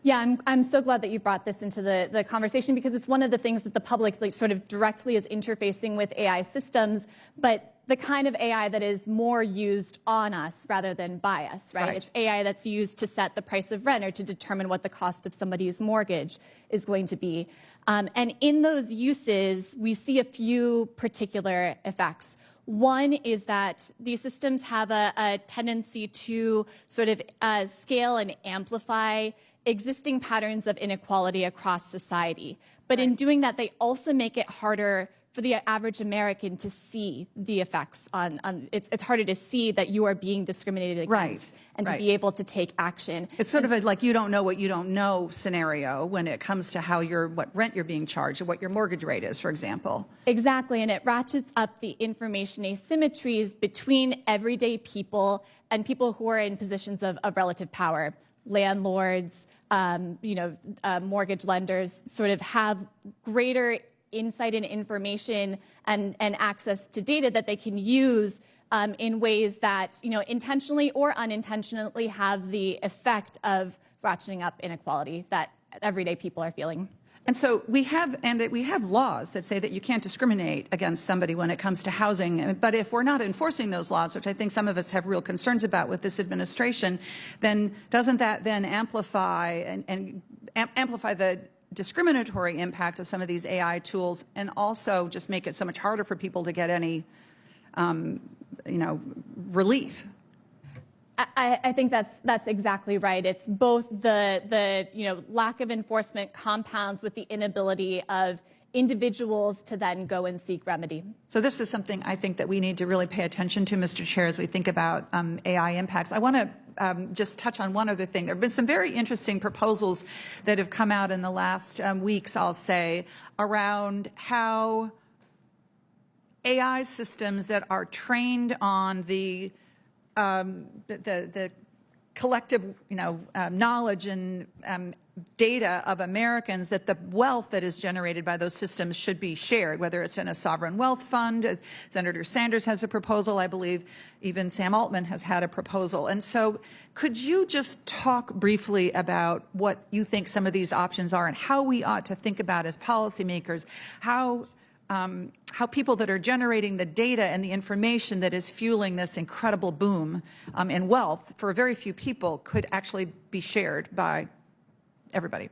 Yeah, I'm so glad that you brought this into the conversation because it's one of the things that the public sort of directly is interfacing with AI systems, but the kind of AI that is more used on us rather than by us, right? It's AI that's used to set the price of rent or to determine what the cost of somebody's mortgage is going to be. And in those uses, we see a few particular effects. One is that these systems have a tendency to sort of scale and amplify existing patterns of inequality across society. But in doing that, they also make it harder for the average American to see the effects on it's harder to see that you are being discriminated against and to be able to take action. It's sort of a like you don't know what you don't know scenario when it comes to how what rent you're being charged or what your mortgage rate is, for example. Exactly, and it ratchets up the information asymmetries between everyday people and people who are in positions of relative power. Landlords, mortgage lenders sort of have greater insight and information and access to data that they can use in ways that, intentionally or unintentionally have the effect of ratcheting up inequality that everyday people are feeling. And so we have laws that say that you can't discriminate against somebody when it comes to housing. But if we're not enforcing those laws, which I think some of us have real concerns about with this administration, then doesn't that then amplify and amplify the discriminatory impact of some of these AI tools and also just make it so much harder for people to get any, relief? I think that's exactly right. It's both the lack of enforcement compounds with the inability of individuals to then go and seek remedy. So this is something I think that we need to really pay attention to, Mr. Chair, as we think about AI impacts. I want to just touch on one other thing. There have been some very interesting proposals that have come out in the last weeks, I'll say, around how AI systems that are trained on the collective, knowledge and data of Americans, that the wealth that is generated by those systems should be shared, whether it's in a sovereign wealth fund. Senator Sanders has a proposal. I believe even Sam Altman has had a proposal. And so could you just talk briefly about what you think some of these options are and how we ought to think about as policymakers, how people that are generating the data and the information that is fueling this incredible boom in wealth for very few people could actually be shared by everybody?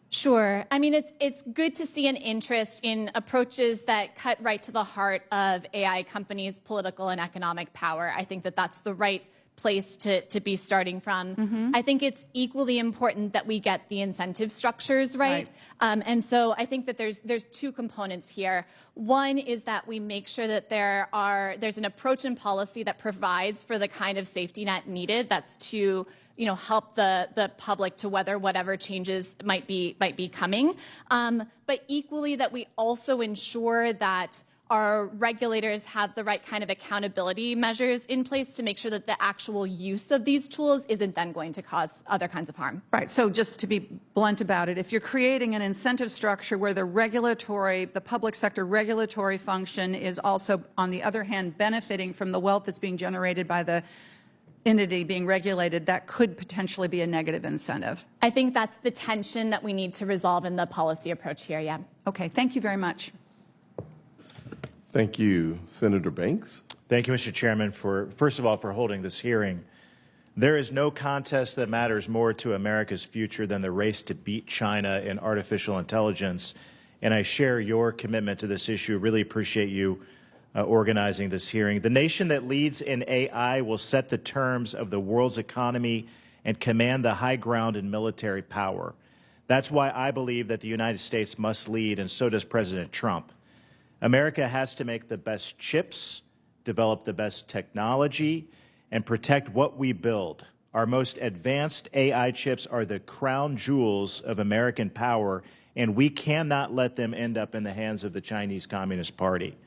Sure. I mean, it's good to see an interest in approaches that cut right to the heart of AI companies' political and economic power. I think that that's the right place to be starting from. I think it's equally important that we get the incentive structures right. And so I think that there's two components here. One is that we make sure that there's an approach and policy that provides for the kind of safety net needed that's to help the public to weather whatever changes might be coming. But equally that we also ensure that our regulators have the right kind of accountability measures in place to make sure that the actual use of these tools isn't then going to cause other kinds of harm. Right. So just to be blunt about it, if you're creating an incentive structure where the public sector regulatory function is also, on the other hand, benefiting from the wealth that's being generated by the entity being regulated, that could potentially be a negative incentive. I think that's the tension that we need to resolve in the policy approach here, yeah. Okay. Thank you very much. Thank you. Senator Banks. Thank you, Mr. Chairman, first of all, for holding this hearing. There is no contest that matters more to America's future than the race to beat China in artificial intelligence, and I share your commitment to this issue. Really appreciate you organizing this hearing. The nation that leads in AI will set the terms of the world's economy and command the high ground in military power. That's why I believe that the United States must lead, and so does President Trump. America has to make the best chips, develop the best technology, and protect what we build. Our most advanced AI chips are the crown jewels of American power, and we cannot let them end up in the hands of the Chinese Communist Party.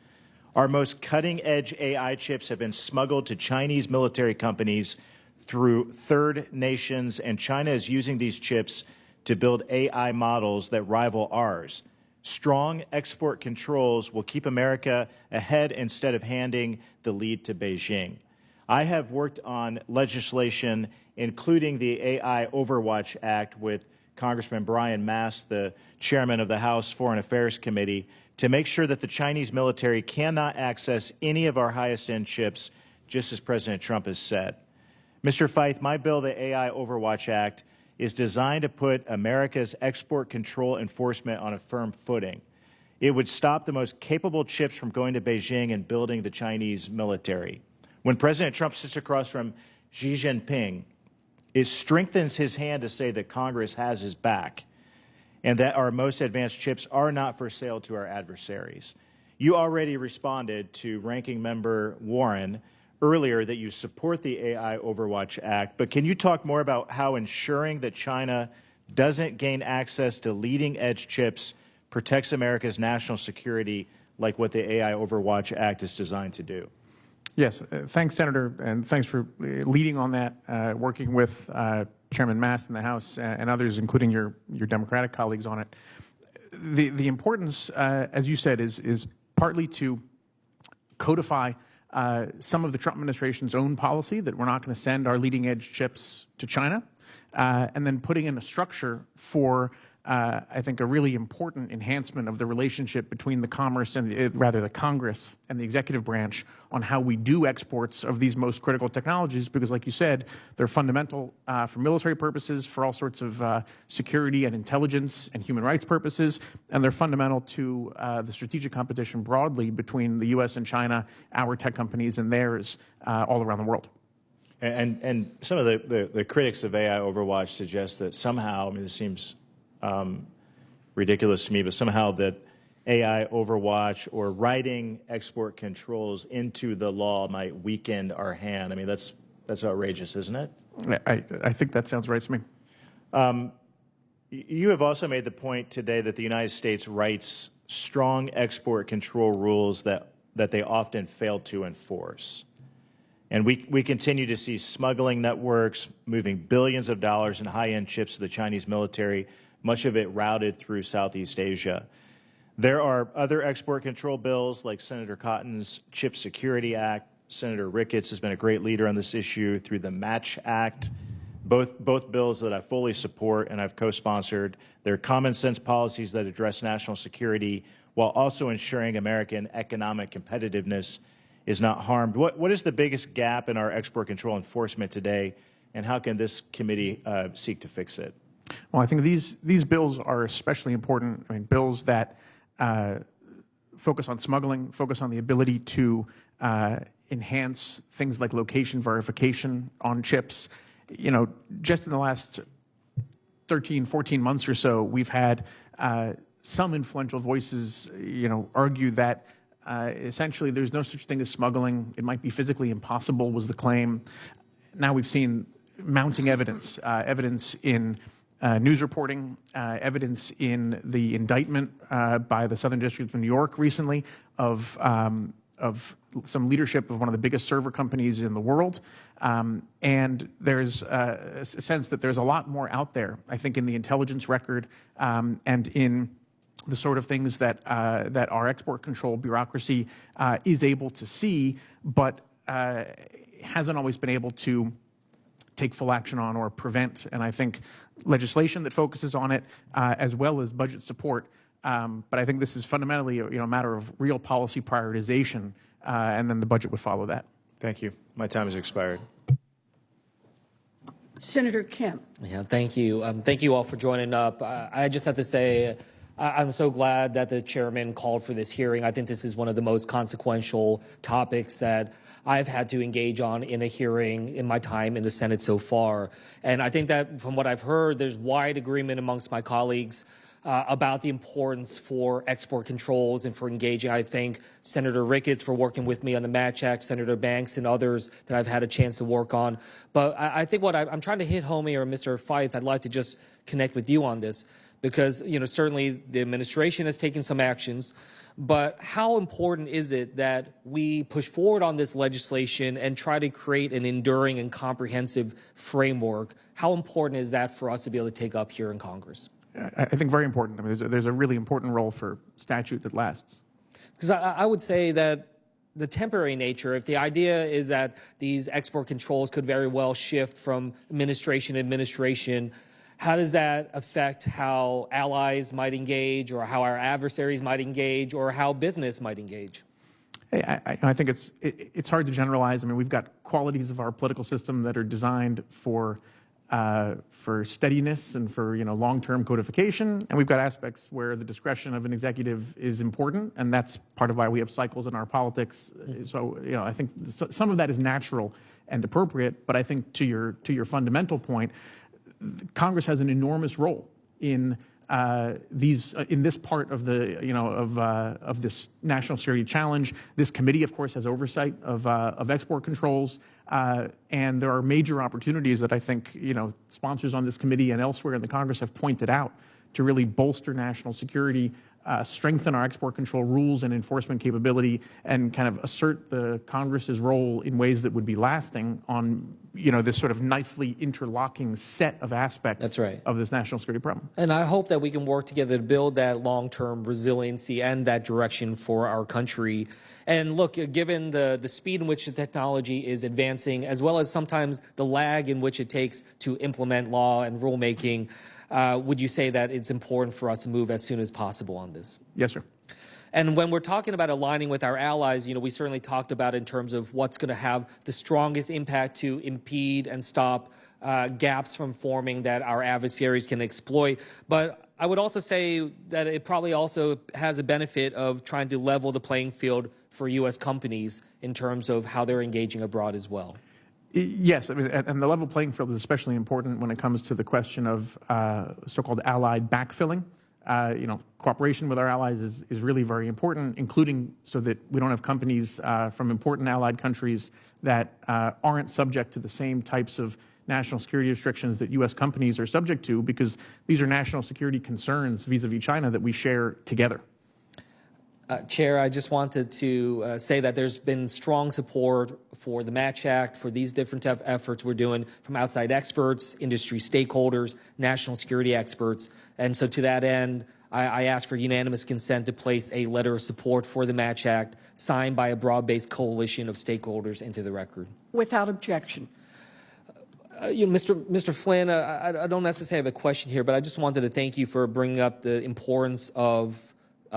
Our most cutting-edge AI chips have been smuggled to Chinese military companies through third nations, and China is using these chips to build AI models that rival ours. Strong export controls will keep America ahead instead of handing the lead to Beijing. I have worked on legislation, including the AI Overwatch Act, with Congressman Brian Mast, the chairman of the House Foreign Affairs Committee, to make sure that the Chinese military cannot access any of our highest-end chips, just as President Trump has said. Mr. Feith, my bill, the AI Overwatch Act, is designed to put America's export control enforcement on a firm footing. It would stop the most capable chips from going to Beijing and building the Chinese military. When President Trump sits across from Xi Jinping, it strengthens his hand to say that Congress has his back and that our most advanced chips are not for sale to our adversaries. You already responded to Ranking Member Warren earlier that you support the AI Overwatch Act, but can you talk more about how ensuring that China doesn't gain access to leading-edge chips protects America's national security like what the AI Overwatch Act is designed to do? Yes, thanks, Senator, and thanks for leading on that, working with Chairman Mast in the House and others, including your Democratic colleagues on it. The importance, as you said, is partly to codify some of the Trump administration's own policy that we're not going to send our leading-edge chips to China, and then putting in a structure for, I think, a really important enhancement of the relationship between the Congress and the executive branch on how we do exports of these most critical technologies, because, like you said, they're fundamental for military purposes, for all sorts of security and intelligence and human rights purposes, and they're fundamental to the strategic competition broadly between the U.S. and China, our tech companies and theirs all around the world. And some of the critics of AI Overwatch suggest that somehow, I mean, this seems ridiculous to me, but somehow that AI Overwatch or writing export controls into the law might weaken our hand. I mean, that's outrageous, isn't it? I think that sounds right to me. You have also made the point today that the United States writes strong export control rules that they often fail to enforce. And we continue to see smuggling networks moving billions of dollars in high-end chips to the Chinese military, much of it routed through Southeast Asia. There are other export control bills like Senator Cotton's Chip Security Act. Senator Ricketts has been a great leader on this issue through the Match Act. Both bills that I fully support and I've co-sponsored. They're common sense policies that address national security while also ensuring American economic competitiveness is not harmed. What is the biggest gap in our export control enforcement today, and how can this committee seek to fix it? Well, I think these bills are especially important. I mean, bills that focus on smuggling, focus on the ability to enhance things like location verification on chips. You know, just in the last 13, 14 months or so, we've had some influential voices, argue that essentially there's no such thing as smuggling. It might be physically impossible was the claim. Now we've seen mounting evidence, evidence in news reporting, evidence in the indictment by the Southern District of New York recently of some leadership of one of the biggest server companies in the world. And there's a sense that there's a lot more out there, I think, in the intelligence record and in the sort of things that our export control bureaucracy is able to see, but hasn't always been able to take full action on or prevent. And I think legislation that focuses on it, as well as budget support. But I think this is fundamentally a matter of real policy prioritization, and then the budget would follow that. Thank you. My time has expired. Senator Kim. Yeah, thank you. Thank you all for joining up. I just have to say, I'm so glad that the chairman called for this hearing. I think this is one of the most consequential topics that I've had to engage on in a hearing in my time in the Senate so far. And I think that from what I've heard, there's wide agreement amongst my colleagues about the importance for export controls and for engaging. I thank Senator Ricketts for working with me on the Match Act, Senator Banks and others that I've had a chance to work on. But I think what I'm trying to hit home here, Mr. Feith, I'd like to just connect with you on this because, certainly the administration has taken some actions, but how important is it that we push forward on this legislation and try to create an enduring and comprehensive framework? How important is that for us to be able to take up here in Congress? I think very important. I mean, there's a really important role for statute that lasts. Because I would say that the temporary nature, if the idea is that these export controls could very well shift from administration to administration, how does that affect how allies might engage or how our adversaries might engage or how business might engage? I think it's hard to generalize. I mean, we've got qualities of our political system that are designed for steadiness and for long-term codification, and we've got aspects where the discretion of an executive is important, and that's part of why we have cycles in our politics. So I think some of that is natural and appropriate, but I think to your fundamental point, Congress has an enormous role in this part of the of this national security challenge. This committee, of course, has oversight of export controls, and there are major opportunities that I think sponsors on this committee and elsewhere in the Congress have pointed out to really bolster national security, strengthen our export control rules and enforcement capability, and kind of assert the Congress's role in ways that would be lasting on this sort of nicely interlocking set of aspects of this national security problem. And I hope that we can work together to build that long-term resiliency and that direction for our country. And look, given the speed in which the technology is advancing, as well as sometimes the lag in which it takes to implement law and rulemaking, would you say that it's important for us to move as soon as possible on this? Yes, sir. And when we're talking about aligning with our allies, we certainly talked about in terms of what's going to have the strongest impact to impede and stop gaps from forming that our adversaries can exploit. But I would also say that it probably also has a benefit of trying to level the playing field for U.S. companies in terms of how they're engaging abroad as well. Yes, I mean, and the level playing field is especially important when it comes to the question of so-called allied backfilling. Cooperation with our allies is really very important, including so that we don't have companies from important allied countries that aren't subject to the same types of national security restrictions that U.S. companies are subject to, because these are national security concerns vis-a-vis China that we share together. Chair, I just wanted to say that there's been strong support for the Match Act, for these different efforts we're doing from outside experts, industry stakeholders, national security experts. And so to that end, I ask for unanimous consent to place a letter of support for the Match Act signed by a broad-based coalition of stakeholders into the record. Without objection. Mr. Flynn, I don't necessarily have a question here, but I just wanted to thank you for bringing up the importance of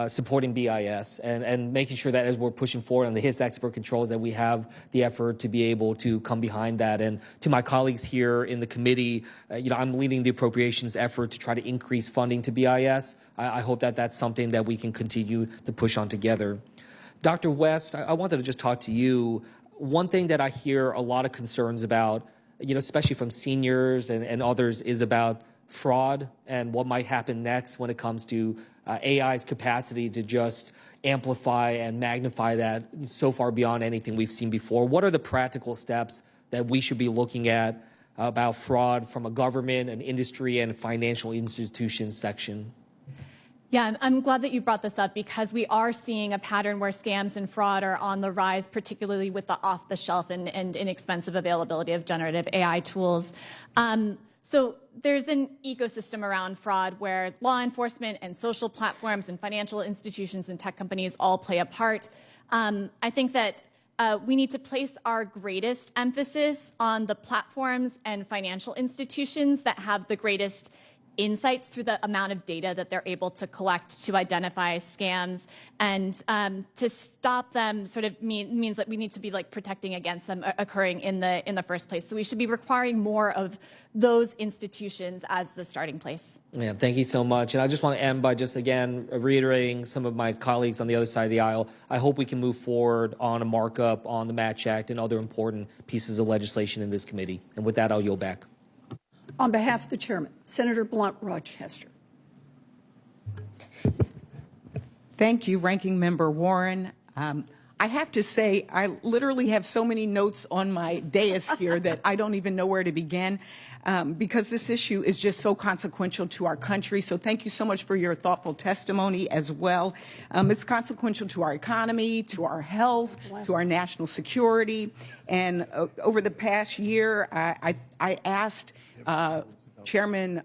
supporting BIS and making sure that as we're pushing forward on the HIS export controls that we have the effort to be able to come behind that. And to my colleagues here in the committee, I'm leading the appropriations effort to try to increase funding to BIS. I hope that that's something that we can continue to push on together. Dr. West, I wanted to just talk to you. One thing that I hear a lot of concerns about, especially from seniors and others, is about fraud and what might happen next when it comes to AI's capacity to just amplify and magnify that so far beyond anything we've seen before. What are the practical steps that we should be looking at about fraud from a government, an industry, and financial institutions section? Yeah, I'm glad that you brought this up because we are seeing a pattern where scams and fraud are on the rise, particularly with the off-the-shelf and inexpensive availability of generative AI tools. So there's an ecosystem around fraud where law enforcement and social platforms and financial institutions and tech companies all play a part. I think that we need to place our greatest emphasis on the platforms and financial institutions that have the greatest insights through the amount of data that they're able to collect to identify scams, and to stop them sort of means that we need to be protecting against them occurring in the first place. So we should be requiring more of those institutions as the starting place. Yeah, thank you so much. And I just want to end by just again reiterating some of my colleagues on the other side of the aisle. I hope we can move forward on a markup on the Match Act and other important pieces of legislation in this committee. And with that, I'll yield back. On behalf of the chairman, Senator Blunt Rochester. Thank you, Ranking Member Warren. I have to say, I literally have so many notes on my dais here that I don't even know where to begin because this issue is just so consequential to our country. So thank you so much for your thoughtful testimony as well. It's consequential to our economy, to our health, to our national security. And over the past year, I asked Chairman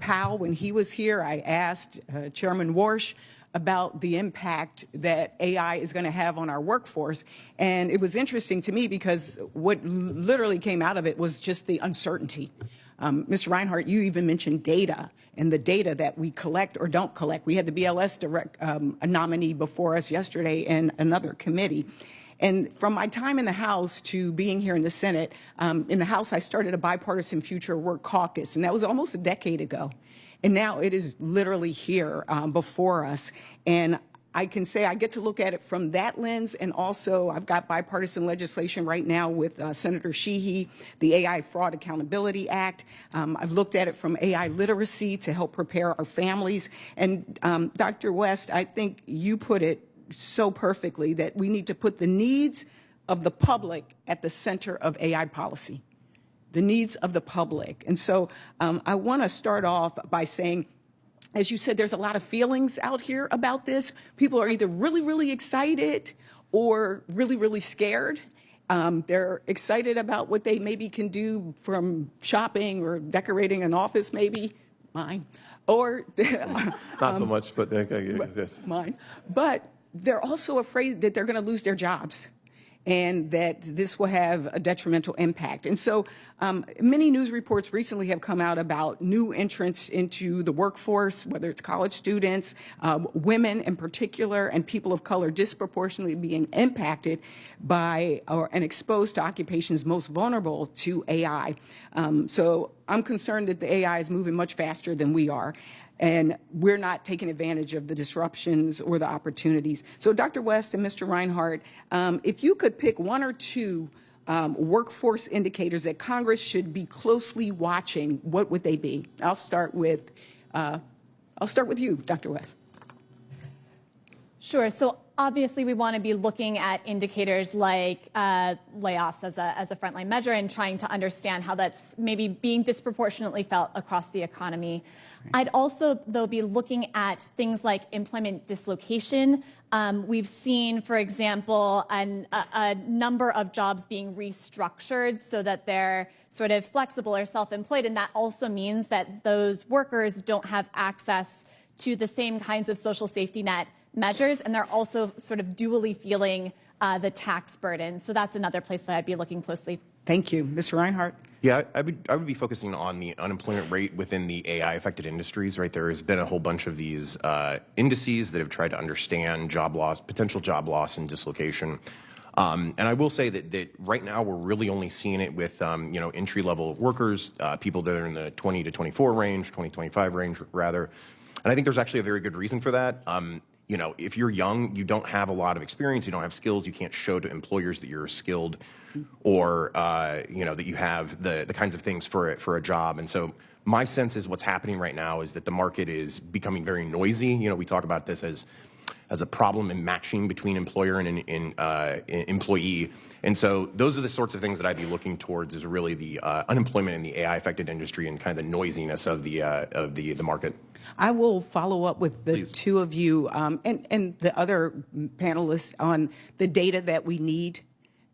Powell, when he was here, I asked Chairman Warsh about the impact that AI is going to have on our workforce. And it was interesting to me because what literally came out of it was just the uncertainty. Mr. Reinhardt, you even mentioned data and the data that we collect or don't collect. We had the BLS nominee before us yesterday in another committee. And from my time in the House to being here in the Senate, in the House, I started a bipartisan future work caucus, and that was almost a decade ago. And now it is literally here before us. And I can say I get to look at it from that lens, and also I've got bipartisan legislation right now with Senator Sheehy, the AI Fraud Accountability Act. I've looked at it from AI literacy to help prepare our families. And Dr. West, I think you put it so perfectly that we need to put the needs of the public at the center of AI policy, the needs of the public. And so I want to start off by saying, as you said, there's a lot of feelings out here about this. People are either really, really excited or really, really scared. They're excited about what they maybe can do from shopping or decorating an office, maybe, mine, or not so much, but yes. Mine. But they're also afraid that they're going to lose their jobs and that this will have a detrimental impact. And so many news reports recently have come out about new entrants into the workforce, whether it's college students, women in particular, and people of color disproportionately being impacted by and exposed to occupations most vulnerable to AI. So I'm concerned that the AI is moving much faster than we are, and we're not taking advantage of the disruptions or the opportunities. So Dr. West and Mr. Reinhardt, if you could pick one or two workforce indicators that Congress should be closely watching, what would they be? I'll start with you, Dr. West. Sure. So obviously, we want to be looking at indicators like layoffs as a frontline measure and trying to understand how that's maybe being disproportionately felt across the economy. I'd also, though, be looking at things like employment dislocation. We've seen, for example, a number of jobs being restructured so that they're sort of flexible or self-employed, and that also means that those workers don't have access to the same kinds of social safety net measures, and they're also sort of dually feeling the tax burden. So that's another place that I'd be looking closely. Thank you. Mr. Reinhardt. Yeah, I would be focusing on the unemployment rate within the AI-affected industries, right? There has been a whole bunch of these indices that have tried to understand job loss, potential job loss and dislocation. And I will say that right now we're really only seeing it with, entry-level workers, people that are in the 20 to 24 range, 25 range, rather. And I think there's actually a very good reason for that. If you're young, you don't have a lot of experience, you don't have skills, you can't show to employers that you're skilled or, that you have the kinds of things for a job. And so my sense is what's happening right now is that the market is becoming very noisy. We talk about this as a problem in matching between employer and employee. And so those are the sorts of things that I'd be looking towards is really the unemployment in the AI-affected industry and kind of the noisiness of the market. I will follow up with the two of you and the other panelists on the data that we need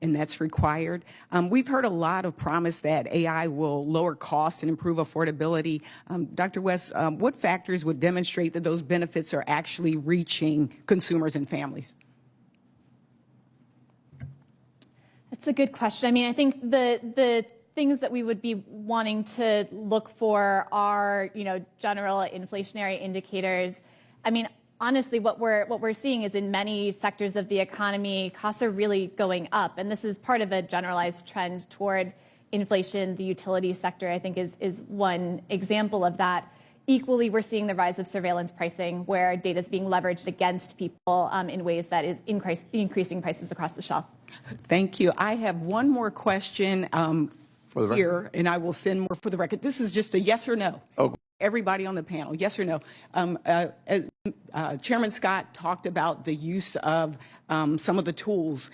and that's required. We've heard a lot of promise that AI will lower costs and improve affordability. Dr. West, what factors would demonstrate that those benefits are actually reaching consumers and families? That's a good question. I mean, I think the things that we would be wanting to look for are, general inflationary indicators. I mean, honestly, what we're seeing is in many sectors of the economy, costs are really going up, and this is part of a generalized trend toward inflation. The utility sector, I think, is one example of that. Equally, we're seeing the rise of surveillance pricing, where data is being leveraged against people in ways that is increasing prices across the shelf. Thank you. I have one more question here, and I will send more for the record. This is just a yes or no. Oh. Everybody on the panel, yes or no. Chairman Scott talked about the use of some of the tools.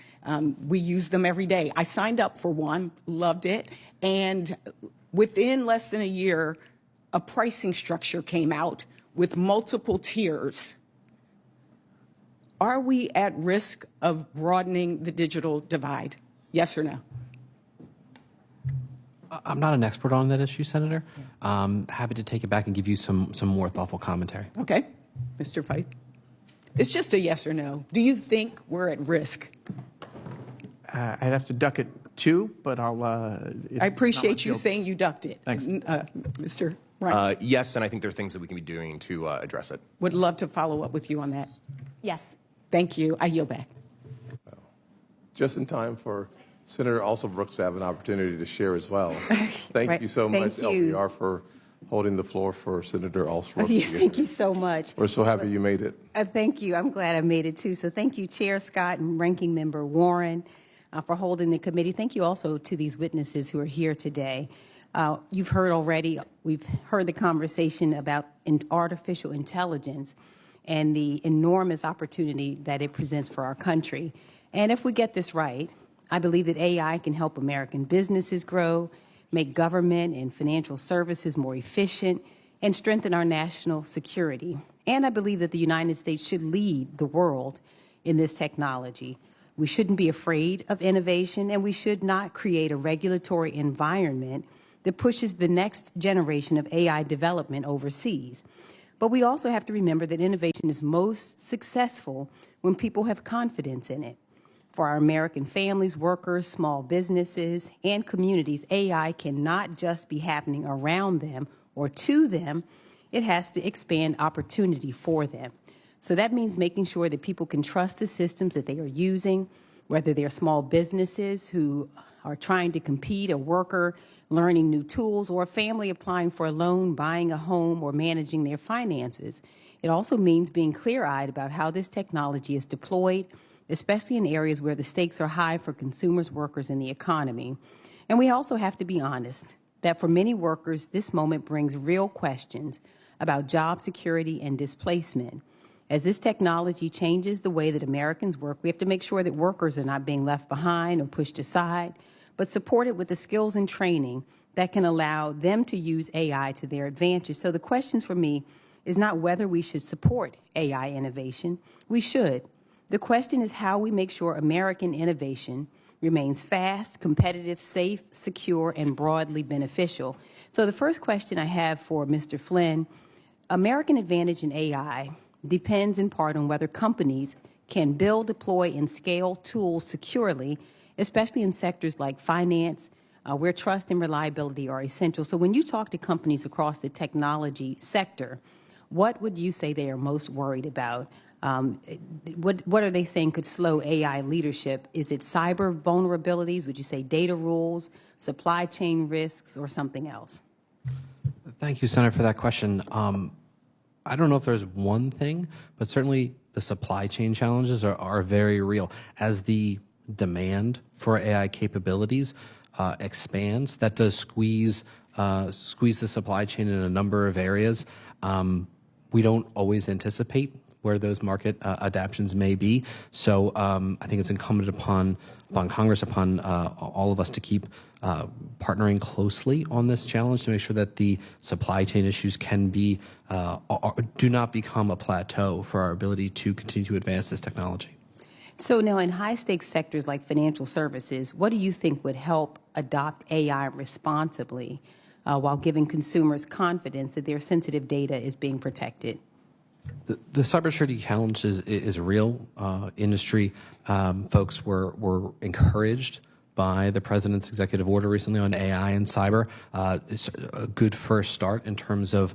We use them every day. I signed up for one, loved it, and within less than a year, a pricing structure came out with multiple tiers. Are we at risk of broadening the digital divide? Yes or no? I'm not an expert on that issue, Senator. Happy to take it back and give you some more thoughtful commentary. Okay. Mr. Feith? It's just a yes or no. Do you think we're at risk? I'd have to duck it too, but I'll... I appreciate you saying you ducked it. Thanks. Mr. Ryan? Yes, and I think there are things that we can be doing to address it. Would love to follow up with you on that. Yes. Thank you. I yield back. Just in time for Senator Alsobrooks to have an opportunity to share as well. Thank you so much, LBR, for holding the floor for Senator Alsobrooks. Yes, thank you so much. We're so happy you made it. Thank you. I'm glad I made it, too. So thank you, Chair Scott and Ranking Member Warren, for holding the committee. Thank you also to these witnesses who are here today. You've heard already, we've heard the conversation about artificial intelligence and the enormous opportunity that it presents for our country. And if we get this right, I believe that AI can help American businesses grow, make government and financial services more efficient, and strengthen our national security. And I believe that the United States should lead the world in this technology. We shouldn't be afraid of innovation, and we should not create a regulatory environment that pushes the next generation of AI development overseas. But we also have to remember that innovation is most successful when people have confidence in it. For our American families, workers, small businesses, and communities, AI cannot just be happening around them or to them. It has to expand opportunity for them. So that means making sure that people can trust the systems that they are using, whether they're small businesses who are trying to compete, a worker learning new tools, or a family applying for a loan, buying a home, or managing their finances. It also means being clear-eyed about how this technology is deployed, especially in areas where the stakes are high for consumers, workers, and the economy. And we also have to be honest that for many workers, this moment brings real questions about job security and displacement. As this technology changes the way that Americans work, we have to make sure that workers are not being left behind or pushed aside, but supported with the skills and training that can allow them to use AI to their advantage. So the questions for me is not whether we should support AI innovation. We should. The question is how we make sure American innovation remains fast, competitive, safe, secure, and broadly beneficial. So the first question I have for Mr. Flynn, American advantage in AI depends in part on whether companies can build, deploy, and scale tools securely, especially in sectors like finance, where trust and reliability are essential. So when you talk to companies across the technology sector, what would you say they are most worried about? What are they saying could slow AI leadership? Is it cyber vulnerabilities? Would you say data rules, supply chain risks, or something else? Thank you, Senator, for that question. I don't know if there's one thing, but certainly the supply chain challenges are very real. As the demand for AI capabilities expands, that does squeeze the supply chain in a number of areas. We don't always anticipate where those market adaptions may be. So I think it's incumbent upon Congress, upon all of us to keep partnering closely on this challenge to make sure that the supply chain issues can be do not become a plateau for our ability to continue to advance this technology. So now in high-stakes sectors like financial services, what do you think would help adopt AI responsibly while giving consumers confidence that their sensitive data is being protected? The cybersecurity challenge is real. Industry folks were encouraged by the president's executive order recently on AI and cyber. It's a good first start in terms of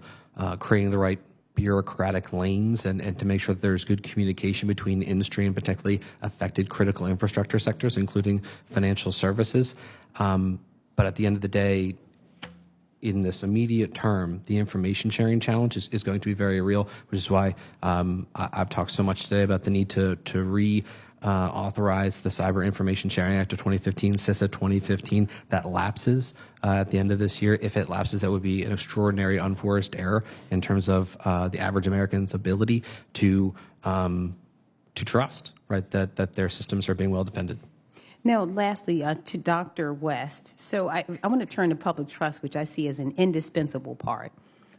creating the right bureaucratic lanes and to make sure that there's good communication between industry and particularly affected critical infrastructure sectors, including financial services. But at the end of the day, in this immediate term, the information sharing challenge is going to be very real, which is why I've talked so much today about the need to authorize the Cyber Information Sharing Act of 2015, CISA 2015, that lapses at the end of this year. If it lapses, that would be an extraordinary unforced error in terms of the average American's ability to trust, right, that their systems are being well defended. Now, lastly, to Dr. West. So I want to turn to public trust, which I see as an indispensable part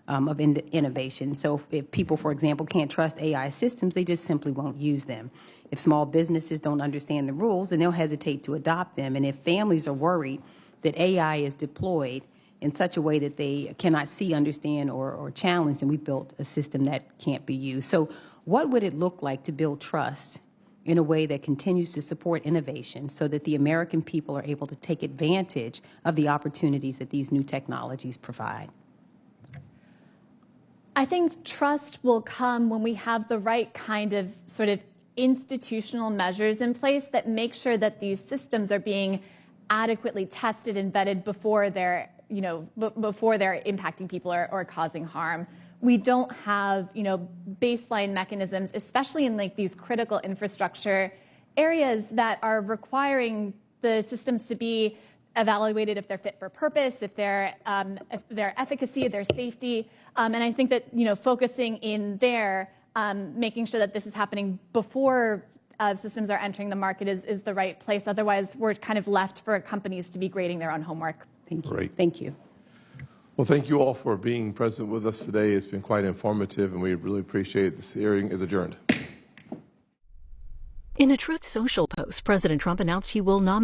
of innovation. So if people, for example, can't trust AI systems, they just simply won't use them. If small businesses don't understand the rules, then they'll hesitate to adopt them. And if families are worried that AI is deployed in such a way that they cannot see, understand, or challenge, then we built a system that can't be used. So what would it look like to build trust in a way that continues to support innovation so that the American people are able to take advantage of the opportunities that these new technologies provide? I think trust will come when we have the right kind of sort of institutional measures in place that make sure that these systems are being adequately tested and vetted before they're, before they're impacting people or causing harm. We don't have, baseline mechanisms, especially in like these critical infrastructure areas that are requiring the systems to be evaluated if they're fit for purpose, if their efficacy, their safety, and I think that focusing in there, making sure that this is happening before systems are entering the market is the right place. Otherwise, we're kind of left for companies to be grading their own homework. Thank you. Great. Thank you. Well, thank you all for being present with us today. It's been quite informative, and we really appreciate it. This hearing is adjourned. In a Truth Social post, President Trump announced he will nominate